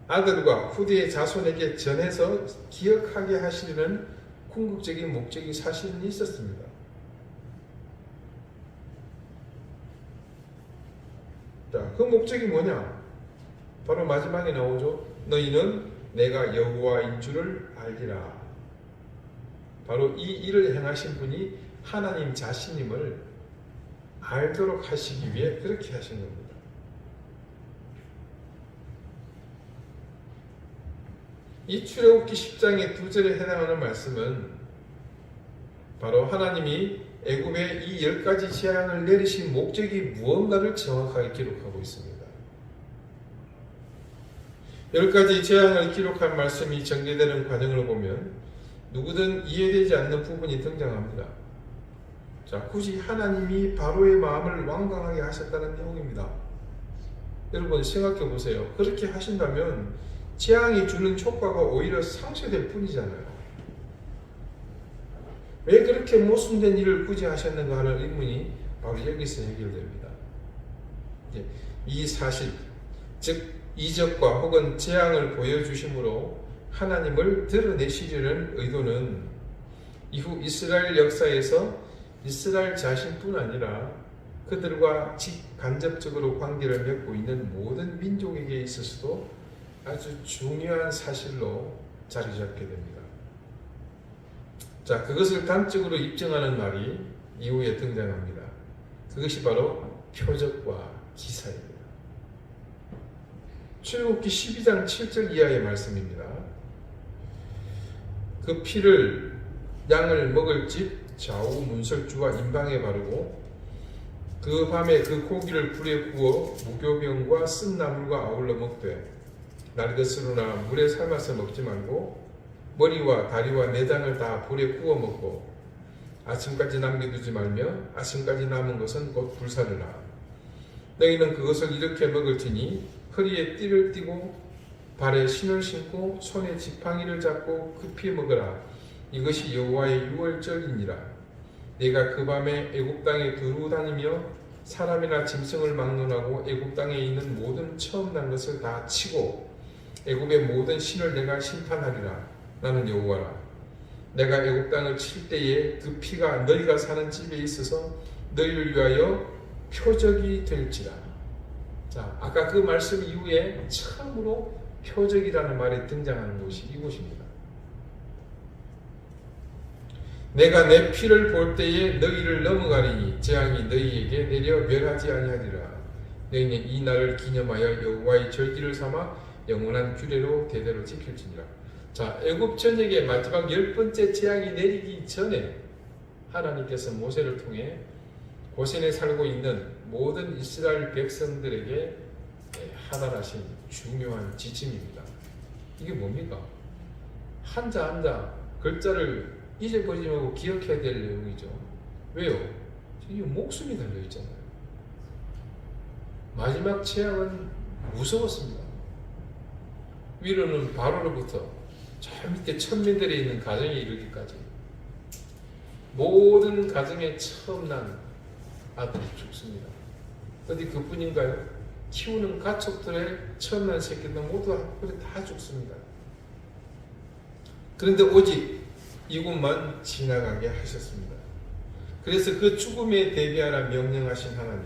아들과 후대의 자손에게 전해서 기억하게 하시려는 궁극적인 목적이 사실은 있었습니다. 자, 그 목적이 뭐냐? 바로 마지막에 나오죠. 너희는 내가 여호와인 줄을 알리라. 바로 이 일을 행하신 분이 하나님 자신임을 알도록 하시기 위해 그렇게 하신 겁니다. 이 출애굽기 10장의 2절에 해당하는 말씀은 바로 하나님이 애굽에 이 10가지 재앙을 내리신 목적이 무언가를 정확하게 기록하고 있습니다. 10가지 재앙을 기록한 말씀이 전개되는 과정을 보면 누구든 이해되지 않는 부분이 등장합니다. 자, 굳이 하나님이 바로의 마음을 완강하게 하셨다는 내용입니다. 여러분 생각해 보세요. 그렇게 하신다면 재앙이 주는 효과가 오히려 상쇄될 뿐이잖아요. 왜 그렇게 모순된 일을 굳이 하셨는가 하는 의문이 바로 여기서 해결됩니다. 이 사실, 즉 이적과 혹은 재앙을 보여주심으로 하나님을 드러내시려는 의도는 이후 이스라엘 역사에서 이스라엘 자신뿐 아니라 그들과 직간접적으로 관계를 맺고 있는 모든 민족에게 있어서도 아주 중요한 사실로 자리 잡게 됩니다. 자, 그것을 단적으로 입증하는 말이 이후에 등장합니다. 그것이 바로 표적과 기사입니다. 출애굽기 12장 7절 이하의 말씀입니다. 그 피를 양을 먹을 집 좌우 문설주와 임방에 바르고 그 밤에 그 고기를 불에 구워 무교병과 쓴 나물과 아울러 먹되 날것으로나 물에 삶아서 먹지 말고 머리와 다리와 내장을 다 불에 구워 먹고 아침까지 남겨두지 말며 아침까지 남은 것은 곧 불사르라. 너희는 그것을 이렇게 먹을지니 허리에 띠를 띠고 발에 신을 신고 손에 지팡이를 잡고 급히 먹으라. 이것이 여호와의 유월절이니라. 내가 그 밤에 애굽 땅에 두루 다니며 사람이나 짐승을 막론하고 애굽 땅에 있는 모든 처음 난 것을 다 치고 애굽의 모든 신을 내가 심판하리라. 나는 여호와라. 내가 애굽 땅을 칠 때에 그 피가 너희가 사는 집에 있어서 너희를 위하여 표적이 될지라. 자, 아까 그 말씀 이후에 처음으로 표적이라는 말이 등장하는 곳이 이곳입니다. 내가 내 피를 볼 때에 너희를 넘어가리니 재앙이 너희에게 내려 멸하지 아니하리라. 너희는 이 날을 기념하여 여호와의 절기를 삼아 영원한 규례로 대대로 지킬지니라. 자, 애굽 전역의 마지막 10번째 재앙이 내리기 전에 하나님께서 모세를 통해 고센에 살고 있는 모든 이스라엘 백성들에게 하달하신 중요한 지침입니다. 이게 뭡니까? 한자 한자 글자를 잊어버리지 말고 기억해야 될 내용이죠. 왜요? 이게 목숨이 달려있잖아요. 마지막 재앙은 무서웠습니다. 위로는 바로로부터 저 밑에 천민들이 있는 가정에 이르기까지 모든 가정에 처음 난 아들이 죽습니다. 어디 그뿐인가요? 키우는 가축들의 처음 난 새끼들 모두 한꺼번에 다 죽습니다. 그런데 오직 이곳만 지나가게 하셨습니다. 그래서 그 죽음에 대비하라 명령하신 하나님,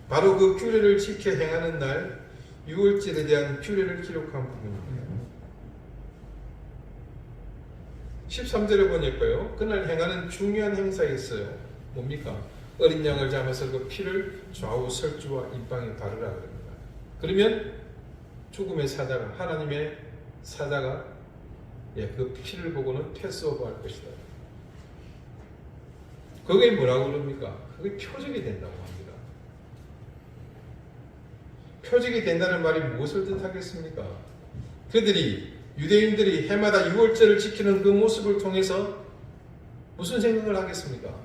바로 그 규례를 지켜 행하는 날 유월절에 대한 규례를 기록한 부분입니다. 13절에 보니까요, 그날 행하는 중요한 행사가 있어요. 뭡니까? 어린 양을 잡아서 그 피를 좌우 설주와 입방에 바르라 그럽니다. 그러면 죽음의 사자가, 하나님의 사자가 그 피를 보고는 패스오버 할 것이다. 그게 뭐라고 그럽니까? 그게 표적이 된다고 합니다. 표적이 된다는 말이 무엇을 뜻하겠습니까? 유대인들이 해마다 유월절을 지키는 그 모습을 통해서 무슨 생각을 하겠습니까?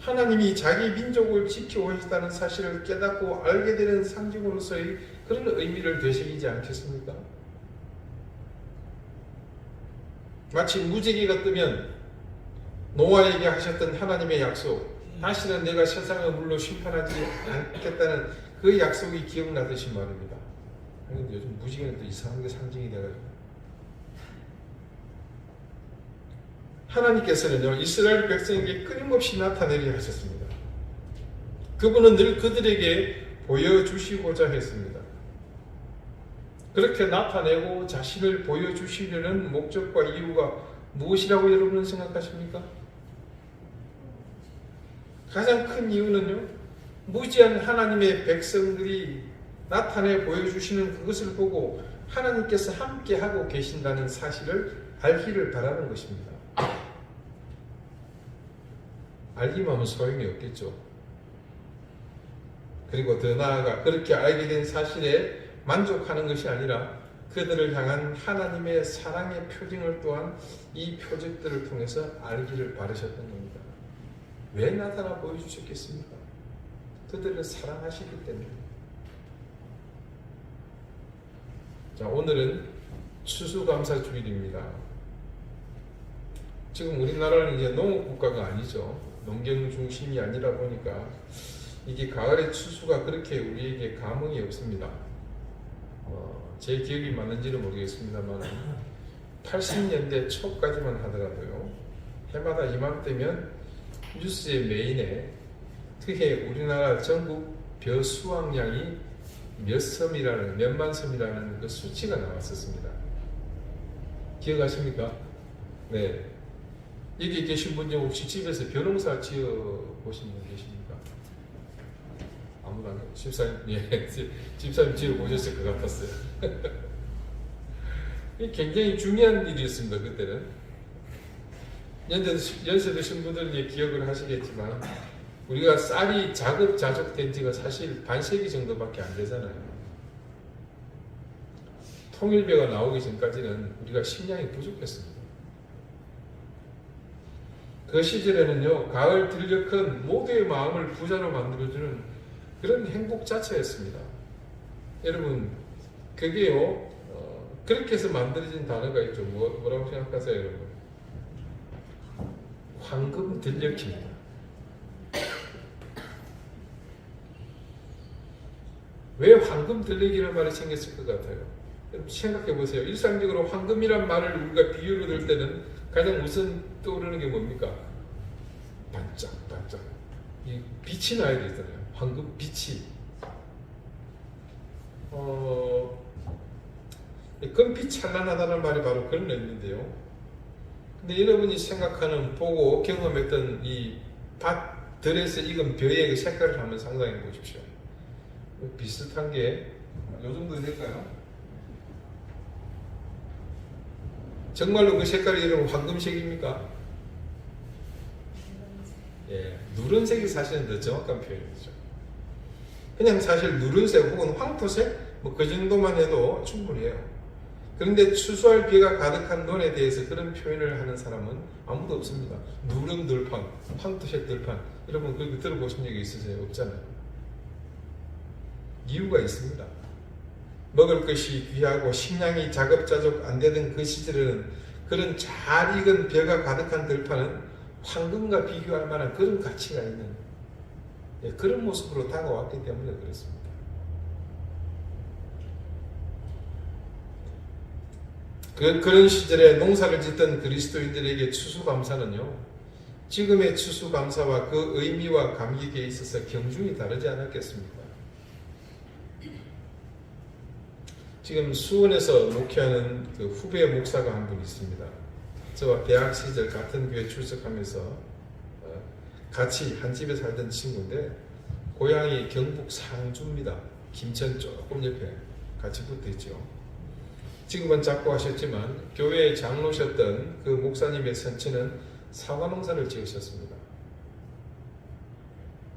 하나님이 자기 민족을 지켜오셨다는 사실을 깨닫고 알게 되는 상징으로서의 그런 의미를 되새기지 않겠습니까? 마치 무지개가 뜨면 노아에게 하셨던 하나님의 약속, 다시는 내가 세상을 물로 심판하지 않겠다는 그 약속이 기억나듯이 말입니다. 그런데 요즘 무지개는 또 이상한 게 상징이 돼가지고, 하나님께서는요 이스라엘 백성에게 끊임없이 나타내려 하셨습니다. 그분은 늘 그들에게 보여주시고자 했습니다. 그렇게 나타내고 자신을 보여주시려는 목적과 이유가 무엇이라고 여러분은 생각하십니까? 가장 큰 이유는요, 무지한 하나님의 백성들이 나타내 보여주시는 그것을 보고 하나님께서 함께 하고 계신다는 사실을 알기를 바라는 것입니다. 알기만 하면 소용이 없겠죠. 그리고 더 나아가 그렇게 알게 된 사실에 만족하는 것이 아니라 그들을 향한 하나님의 사랑의 표징을 또한 이 표적들을 통해서 알기를 바라셨던 겁니다. 왜 나타나 보여주셨겠습니까? 그들을 사랑하시기 때문에. 자, 오늘은 추수감사주일입니다. 지금 우리나라는 이제 농업국가가 아니죠. 농경 중심이 아니라 보니까 이게 가을의 추수가 그렇게 우리에게 감흥이 없습니다. 제 기억이 맞는지는 모르겠습니다만 80년대 초까지만 하더라도요, 해마다 이맘때면 뉴스의 메인에 그해 우리나라 전국 벼 수확량이 몇만 섬이라는 그 수치가 나왔었습니다. 기억하십니까? 네. 여기 계신 분 중 혹시 집에서 벼농사 지어 보신 분 계십니까? 아무도 안 계세요. 집사님 지어 보셨을 것 같았어요. 굉장히 중요한 일이었습니다. 그때는 연세 드신 분들은 기억을 하시겠지만 우리가 쌀이 자급자족된 지가 사실 반세기 정도밖에 안 되잖아요. 통일교가 나오기 전까지는 우리가 식량이 부족했습니다. 그 시절에는요, 가을 들녘은 모두의 마음을 부자로 만들어주는 그런 행복 자체였습니다. 여러분, 그게요, 그렇게 해서 만들어진 단어가 있죠. 뭐라고 생각하세요, 여러분? 황금 들녘입니다. 왜 황금 들녘이라는 말이 생겼을 것 같아요? 여러분 생각해 보세요. 일상적으로 황금이란 말을 우리가 비유로 들 때는 가장 우선 떠오르는 게 뭡니까? 반짝반짝. 이 빛이 나야 되잖아요. 황금 빛이. 금빛 찬란하다는 말이 바로 그런 의미인데요. 근데 여러분이 생각하는, 보고 경험했던 이 밭들에서 익은 벼의 그 색깔을 한번 상상해 보십시오. 비슷한 게 요 정도 될까요? 정말로 그 색깔이 여러분 황금색입니까? 예, 누런색이 사실은 더 정확한 표현이죠. 그냥 사실 누른색 혹은 황토색 뭐 그 정도만 해도 충분해요. 그런데 추수할 비가 가득한 논에 대해서 그런 표현을 하는 사람은 아무도 없습니다. 누런 들판, 황토색 들판, 여러분 그렇게 들어보신 적이 있으세요? 없잖아요. 이유가 있습니다. 먹을 것이 귀하고 식량이 자급자족 안 되던 그 시절에는 그런 잘 익은 벼가 가득한 들판은 황금과 비교할 만한 그런 가치가 있는 그런 모습으로 다가왔기 때문에 그렇습니다. 그런 시절에 농사를 짓던 그리스도인들에게 추수감사는요, 지금의 추수감사와 그 의미와 감격에 있어서 경중이 다르지 않았겠습니까? 지금 수원에서 목회하는 그 후배 목사가 한 분 있습니다. 저와 대학 시절 같은 교회 출석하면서 같이 한 집에 살던 친구인데 고향이 경북 상주입니다. 김천 조금 옆에 같이 붙어 있죠. 지금은 작고하셨지만 교회의 장로셨던 그 목사님의 선친은 사과 농사를 지으셨습니다.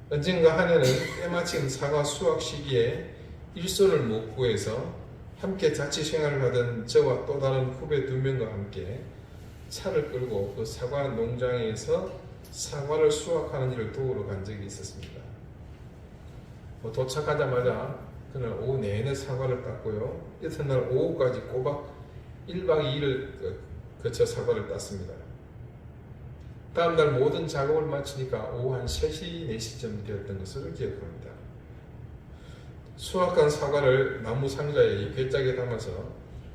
언젠가 한 해는 때마침 사과 수확 시기에 일손을 못 구해서 함께 자취 생활을 하던 저와 또 다른 후배 2명과 함께 차를 끌고 그 사과 농장에서 사과를 수확하는 일을 도우러 간 적이 있었습니다. 도착하자마자 그날 오후 내내 사과를 땄고요. 이튿날 오후까지 꼬박 1박 2일을 거쳐 사과를 땄습니다. 다음날 모든 작업을 마치니까 오후 한 3시, 4시쯤 되었던 것으로 기억합니다. 수확한 사과를 나무 상자에 괴짝에 담아서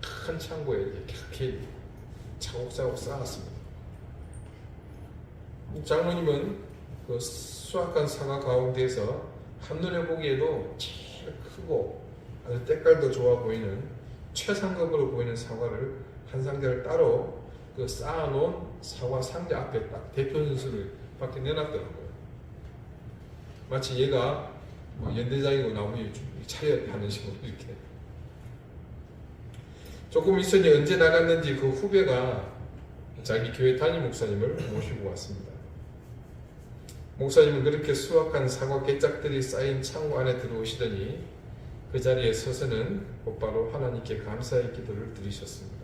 큰 창고에 이렇게 차곡차곡 쌓았습니다. 장로님은 그 수확한 사과 가운데에서 한눈에 보기에도 제일 크고 아주 때깔도 좋아 보이는 최상급으로 보이는 사과를 한 상자를 따로 그 쌓아놓은 사과 상자 앞에 딱 대표 순서를 밖에 내놨더라고요. 마치 얘가 뭐 연대장이고 나무에 차려하는 식으로 이렇게. 조금 있으니 언제 나갔는지 그 후배가 자기 교회 담임 목사님을 모시고 왔습니다. 목사님은 그렇게 수확한 사과 개짝들이 쌓인 창고 안에 들어오시더니 그 자리에 서서는 곧바로 하나님께 감사의 기도를 드리셨습니다.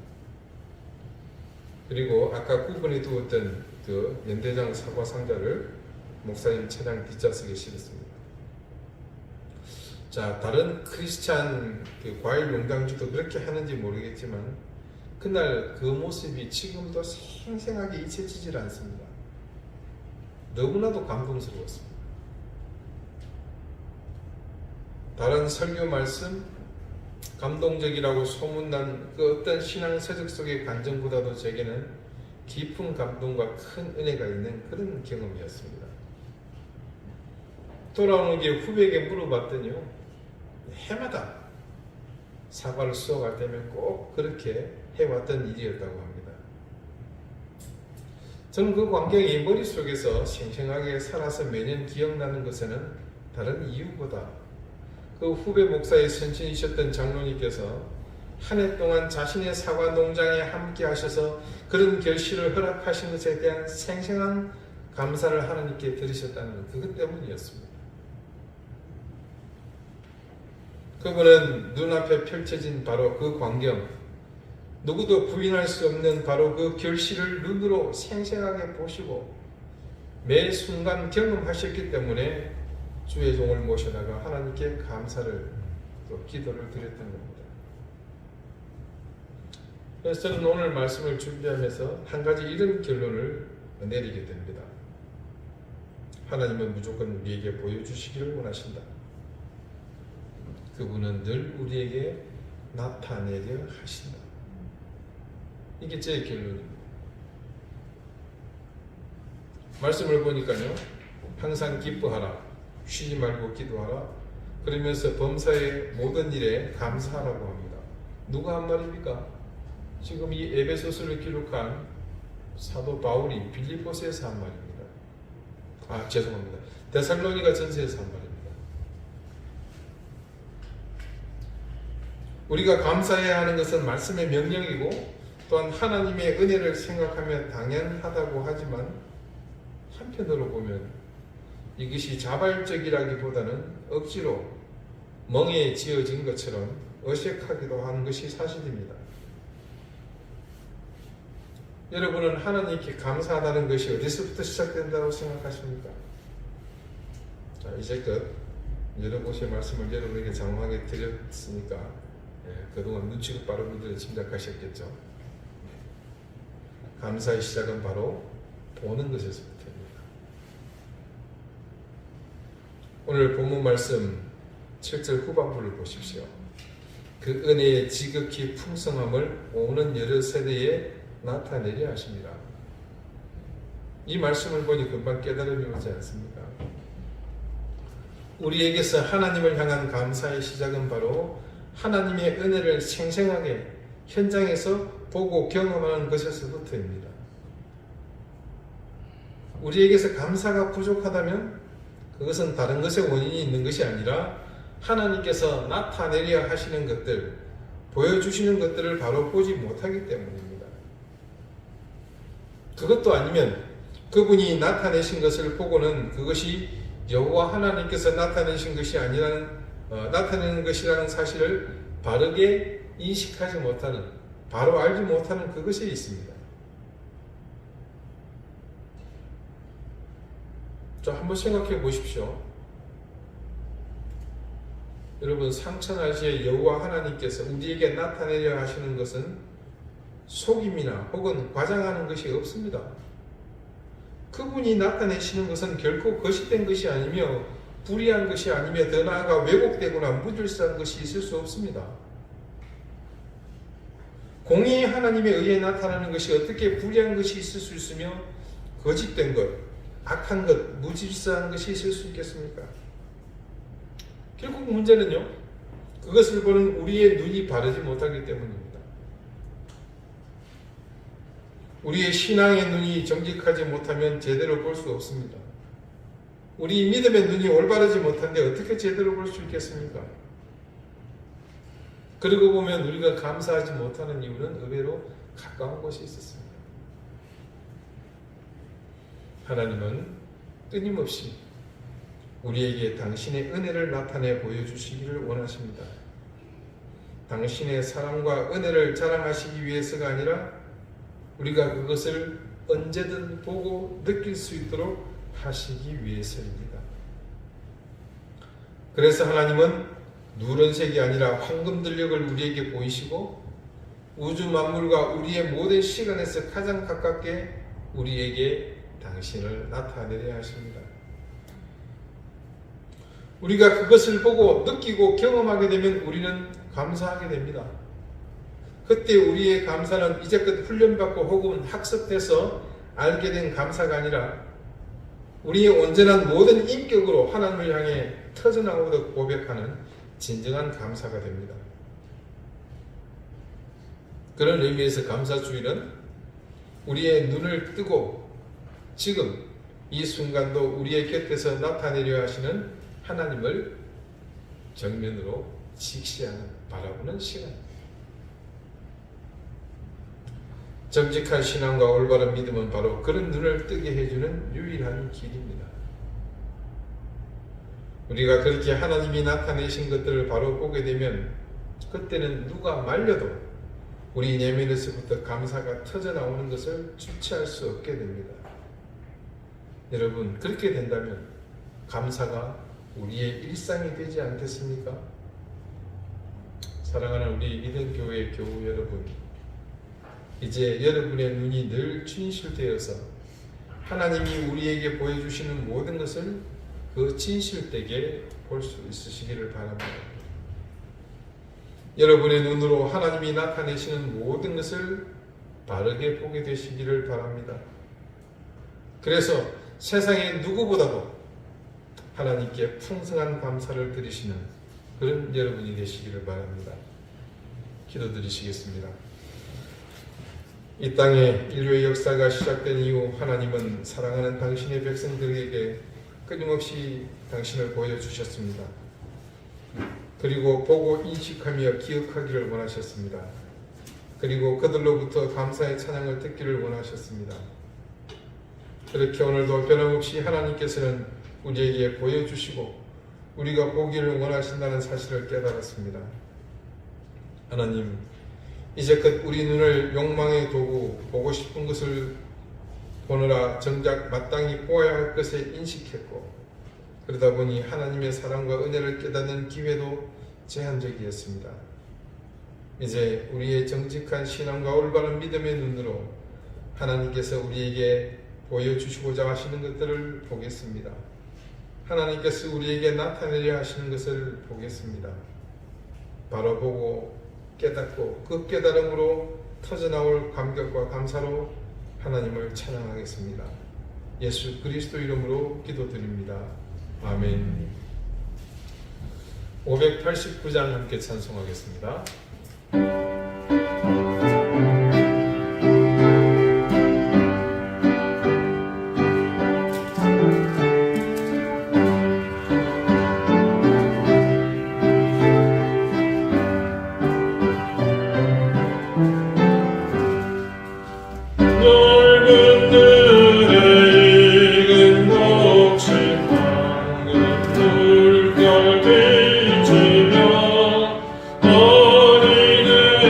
그리고 아까 구분해 두었던 그 연대장 사과 상자를 목사님 차량 뒷좌석에 실었습니다. 자, 다른 크리스찬 그 과일 농장주도 그렇게 하는지 모르겠지만 그날 그 모습이 지금도 생생하게 잊혀지질 않습니다. 너무나도 감동스러웠습니다. 다른 설교 말씀, 감동적이라고 소문난 그 어떤 신앙 서적 속의 간증보다도 제게는 깊은 감동과 큰 은혜가 있는 그런 경험이었습니다. 돌아오는 길 후배에게 물어봤더니요, 해마다 사과를 수확할 때면 꼭 그렇게 해왔던 일이었다고 합니다. 저는 그 광경이 머릿속에서 생생하게 살아서 매년 기억나는 것에는 다른 이유보다 그 후배 목사의 선친이셨던 장로님께서 한 해 동안 자신의 사과 농장에 함께 하셔서 그런 결실을 허락하신 것에 대한 생생한 감사를 하나님께 드리셨다는 그것 때문이었습니다. 그분은 눈앞에 펼쳐진 바로 그 광경, 누구도 부인할 수 없는 바로 그 결실을 눈으로 생생하게 보시고 매 순간 경험하셨기 때문에 주의 종을 모셔다가 하나님께 감사를 또 기도를 드렸던 겁니다. 그래서 저는 오늘 말씀을 준비하면서 한 가지 이런 결론을 내리게 됩니다. 하나님은 무조건 우리에게 보여주시기를 원하신다. 그분은 늘 우리에게 나타내려 하신다. 이게 제 결론입니다. 말씀을 보니까요, 항상 기뻐하라, 쉬지 말고 기도하라, 그러면서 범사의 모든 일에 감사하라고 합니다. 누가 한 말입니까? 지금 이 에베소서를 기록한 사도 바울이 빌립보서에서 한 말입니다. 죄송합니다. 데살로니가 전서에서 한 말입니다. 우리가 감사해야 하는 것은 말씀의 명령이고 또한 하나님의 은혜를 생각하며 당연하다고 하지만 한편으로 보면 이것이 자발적이라기보다는 억지로 멍에 지어진 것처럼 어색하기도 하는 것이 사실입니다. 여러분은 하나님께 감사하다는 것이 어디서부터 시작된다고 생각하십니까? 자, 이제껏 여러 곳의 말씀을 여러분에게 장황하게 드렸으니까 그동안 눈치가 빠른 분들은 짐작하셨겠죠. 감사의 시작은 바로 보는 것에서부터입니다. 오늘 본문 말씀 7절 후반부를 보십시오. 그 은혜의 지극히 풍성함을 오는 여러 세대에 나타내려 하십니다. 이 말씀을 보니 금방 깨달음이 오지 않습니까? 우리에게서 하나님을 향한 감사의 시작은 바로 하나님의 은혜를 생생하게 현장에서 보고 경험하는 것에서부터입니다. 우리에게서 감사가 부족하다면 그것은 다른 것의 원인이 있는 것이 아니라 하나님께서 나타내려 하시는 것들, 보여주시는 것들을 바로 보지 못하기 때문입니다. 그것도 아니면 그분이 나타내신 것을 보고는 그것이 여호와 하나님께서 나타내신 것이 나타내는 것이라는 사실을 바르게 인식하지 못하는, 바로 알지 못하는 그것이 있습니다. 자, 한번 생각해 보십시오. 여러분, 상천하시의 여호와 하나님께서 우리에게 나타내려 하시는 것은 속임이나 혹은 과장하는 것이 없습니다. 그분이 나타내시는 것은 결코 거짓된 것이 아니며 불의한 것이 아니며 더 나아가 왜곡되거나 무질서한 것이 있을 수 없습니다. 공의의 하나님에 의해 나타나는 것이 어떻게 불의한 것이 있을 수 있으며 거짓된 것, 악한 것, 무질서한 것이 있을 수 있겠습니까? 결국 문제는요, 그것을 보는 우리의 눈이 바르지 못하기 때문입니다. 우리의 신앙의 눈이 정직하지 못하면 제대로 볼 수 없습니다. 우리 믿음의 눈이 올바르지 못한데 어떻게 제대로 볼 수 있겠습니까? 그러고 보면 우리가 감사하지 못하는 이유는 의외로 가까운 곳이 있었습니다. 하나님은 끊임없이 우리에게 당신의 은혜를 나타내 보여주시기를 원하십니다. 당신의 사랑과 은혜를 자랑하시기 위해서가 아니라 우리가 그것을 언제든 보고 느낄 수 있도록 하시기 위해서입니다. 그래서 하나님은 누런색이 아니라 황금 들녘을 우리에게 보이시고 우주 만물과 우리의 모든 시간에서 가장 가깝게 우리에게 당신을 나타내려 하십니다. 우리가 그것을 보고 느끼고 경험하게 되면 우리는 감사하게 됩니다. 그때 우리의 감사는 이제껏 훈련받고 혹은 학습돼서 알게 된 감사가 아니라 우리의 온전한 모든 인격으로 하나님을 향해 터져나오듯 고백하는 진정한 감사가 됩니다. 그런 의미에서 감사주일은 우리의 눈을 뜨고 지금 이 순간도 우리의 곁에서 나타내려 하시는 하나님을 정면으로 직시하는, 바라보는 시간입니다. 정직한 신앙과 올바른 믿음은 바로 그런 눈을 뜨게 해주는 유일한 길입니다. 우리가 그렇게 하나님이 나타내신 것들을 바로 보게 되면 그때는 누가 말려도 우리 내면에서부터 감사가 터져 나오는 것을 주체할 수 없게 됩니다. 여러분, 그렇게 된다면 감사가 우리의 일상이 되지 않겠습니까? 사랑하는 우리 믿음교회 교우 여러분, 이제 여러분의 눈이 늘 진실되어서 하나님이 우리에게 보여주시는 모든 것을 그 진실되게 볼 수 있으시기를 바랍니다. 여러분의 눈으로 하나님이 나타내시는 모든 것을 바르게 보게 되시기를 바랍니다. 그래서 세상의 누구보다도 하나님께 풍성한 감사를 드리시는 그런 여러분이 되시기를 바랍니다. 기도드리시겠습니다. 이 땅에 인류의 역사가 시작된 이후 하나님은 사랑하는 당신의 백성들에게 끊임없이 당신을 보여주셨습니다. 그리고 보고 인식하며 기억하기를 원하셨습니다. 그리고 그들로부터 감사의 찬양을 듣기를 원하셨습니다. 그렇게 오늘도 변함없이 하나님께서는 우리에게 보여주시고 우리가 보기를 원하신다는 사실을 깨달았습니다. 하나님, 이제껏 우리 눈을 욕망의 도구, 보고 싶은 것을 보느라 정작 마땅히 보아야 할 것에 인식했고, 그러다 보니 하나님의 사랑과 은혜를 깨닫는 기회도 제한적이었습니다. 이제 우리의 정직한 신앙과 올바른 믿음의 눈으로 하나님께서 우리에게 보여주시고자 하시는 것들을 보겠습니다. 하나님께서 우리에게 나타내려 하시는 것을 보겠습니다. 바로 보고 깨닫고 그 깨달음으로 터져나올 감격과 감사로 하나님을 찬양하겠습니다. 예수 그리스도 이름으로 기도드립니다. 아멘. 589장 함께 찬송하겠습니다. 물결 뒤치며 어린애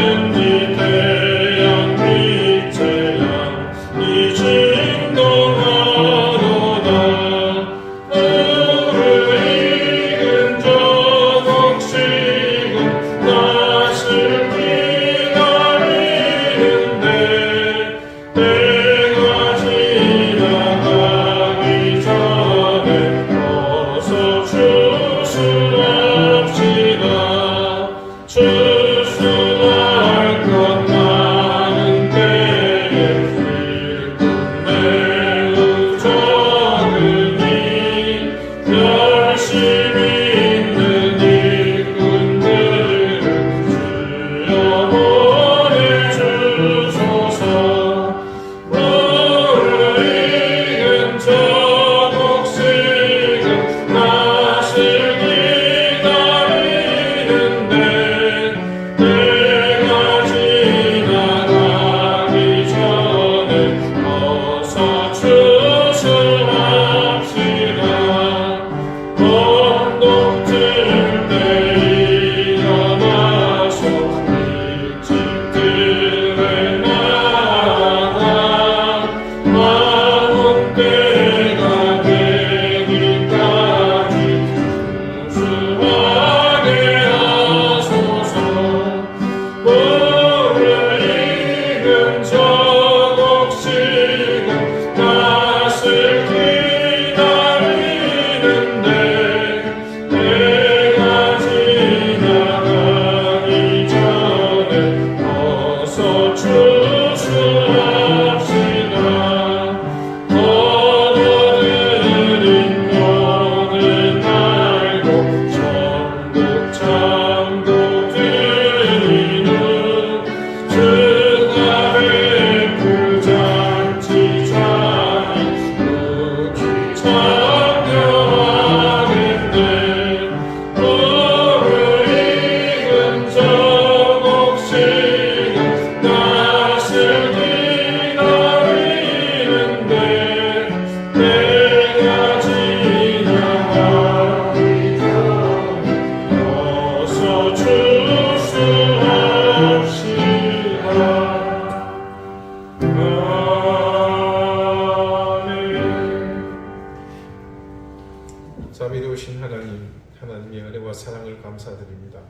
은혜와 사랑을 감사드립니다.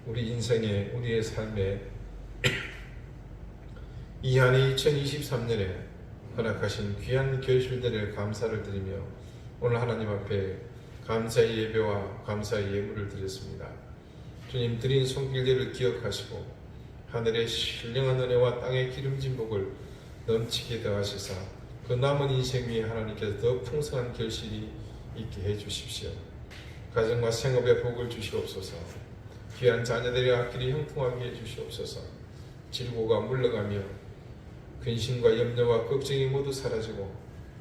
우리 인생에, 우리의 삶에 이 한 2023년에 허락하신 귀한 결실들에 감사를 드리며 오늘 하나님 앞에 감사의 예배와 감사의 예물을 드렸습니다. 주님 드린 손길들을 기억하시고 하늘의 신령한 은혜와 땅의 기름진 복을 넘치게 더하시사 그 남은 인생 위에 하나님께서 더 풍성한 결실이 있게 해주십시오. 가정과 생업에 복을 주시옵소서. 귀한 자녀들의 앞길이 형통하게 해주시옵소서. 질고가 물러가며 근심과 염려와 걱정이 모두 사라지고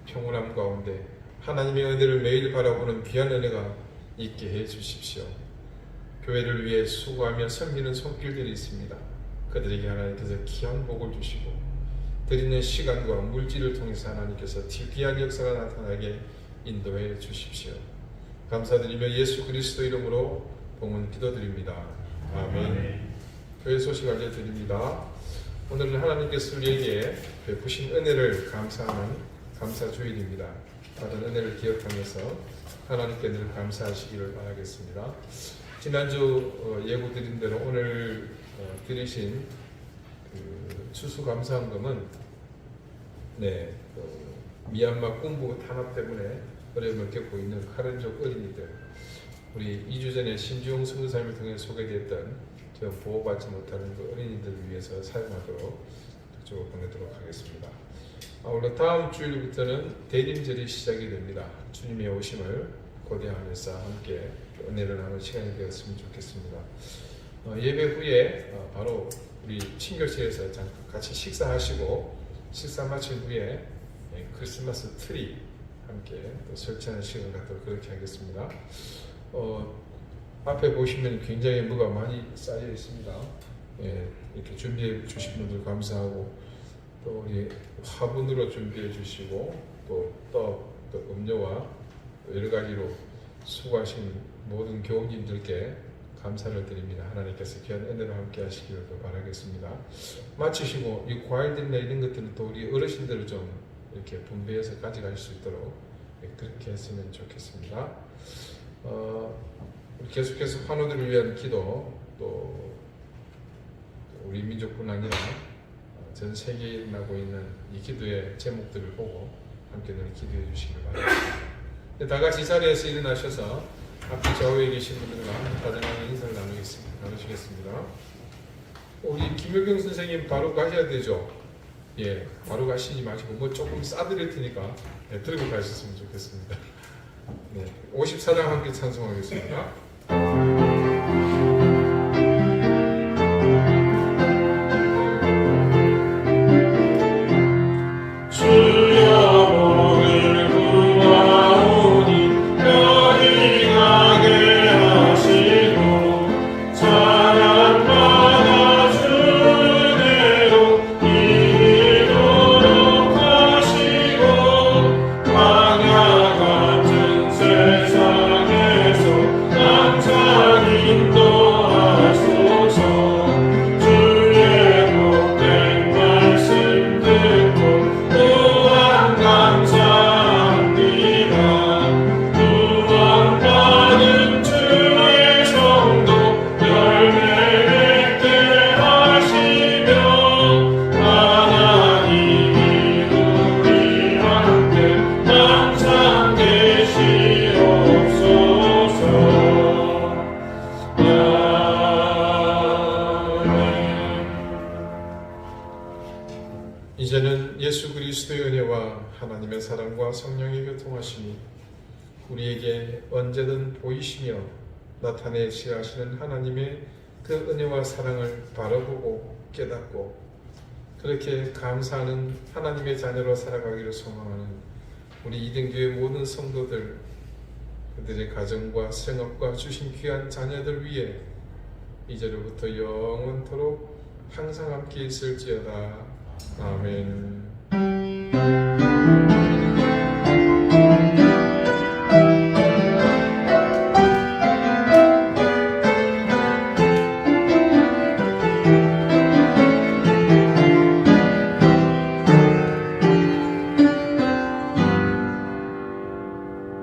평온함 가운데 하나님의 은혜를 매일 바라보는 귀한 은혜가 있게 해주십시오. 교회를 위해 수고하며 섬기는 손길들이 있습니다. 그들에게 하나님께서 귀한 복을 주시고 드리는 시간과 물질을 통해서 하나님께서 귀한 역사가 나타나게 인도해 주십시오. 감사드리며 예수 그리스도 이름으로 봉헌 기도드립니다. 아멘. 교회 소식 알려드립니다. 오늘은 하나님께서 우리에게 베푸신 은혜를 감사하는 감사주일입니다. 받은 은혜를 기억하면서 하나님께 늘 감사하시기를 바라겠습니다. 지난주 예고드린 대로 오늘 드리신 추수감사헌금은 미얀마 군부 탄압 때문에 어려움을 겪고 있는 카렌족 어린이들, 우리 2주 전에 신주용 선교사님을 통해 소개됐던 저 보호받지 못하는 그 어린이들을 위해서 사용하도록 그쪽으로 보내도록 하겠습니다. 원래 다음 주일부터는 대림절이 시작이 됩니다. 주님의 오심을 고대하면서 함께 은혜를 나누는 시간이 되었으면 좋겠습니다. 예배 후에 바로 우리 친교실에서 잠깐 같이 식사하시고 식사 마친 후에 크리스마스 트리 함께 또 설치하는 시간 갖도록 그렇게 하겠습니다. 앞에 보시면 굉장히 뭐가 많이 쌓여 있습니다. 이렇게 준비해 주신 분들 감사하고 또 우리 화분으로 준비해 주시고 또 음료와 여러 가지로 수고하신 모든 교우님들께 감사를 드립니다. 하나님께서 귀한 은혜로 함께 하시기를 바라겠습니다. 마치시고 이 과일들이나 이런 것들은 또 우리 어르신들을 좀 이렇게 분배해서 가져갈 수 있도록 그렇게 했으면 좋겠습니다. 계속해서 환우들을 위한 기도, 또 우리 민족뿐 아니라 전 세계에 일어나고 있는 이 기도의 제목들을 보고 함께 늘 기도해 주시기 바랍니다. 다 같이 이 자리에서 일어나셔서 앞에 좌우에 계신 분들과 다정하게 인사를 나누시겠습니다. 우리 김효경 선생님 바로 가셔야 되죠? 바로 가시지 마시고 뭐 조금 싸드릴 테니까 들고 가셨으면 좋겠습니다. 54장 함께 찬송하겠습니다. 이제는 예수 그리스도의 은혜와 하나님의 사랑과 성령의 교통하심이 우리에게 언제든 보이시며 나타내시려 하시는 하나님의 그 은혜와 사랑을 바라보고 깨닫고 그렇게 감사하는 하나님의 자녀로 살아가기를 소망하는 우리 이등교회 모든 성도들, 그들의 가정과 생업과 주신 귀한 자녀들 위해 이제로부터 영원토록 항상 함께 있을지어다. 아멘.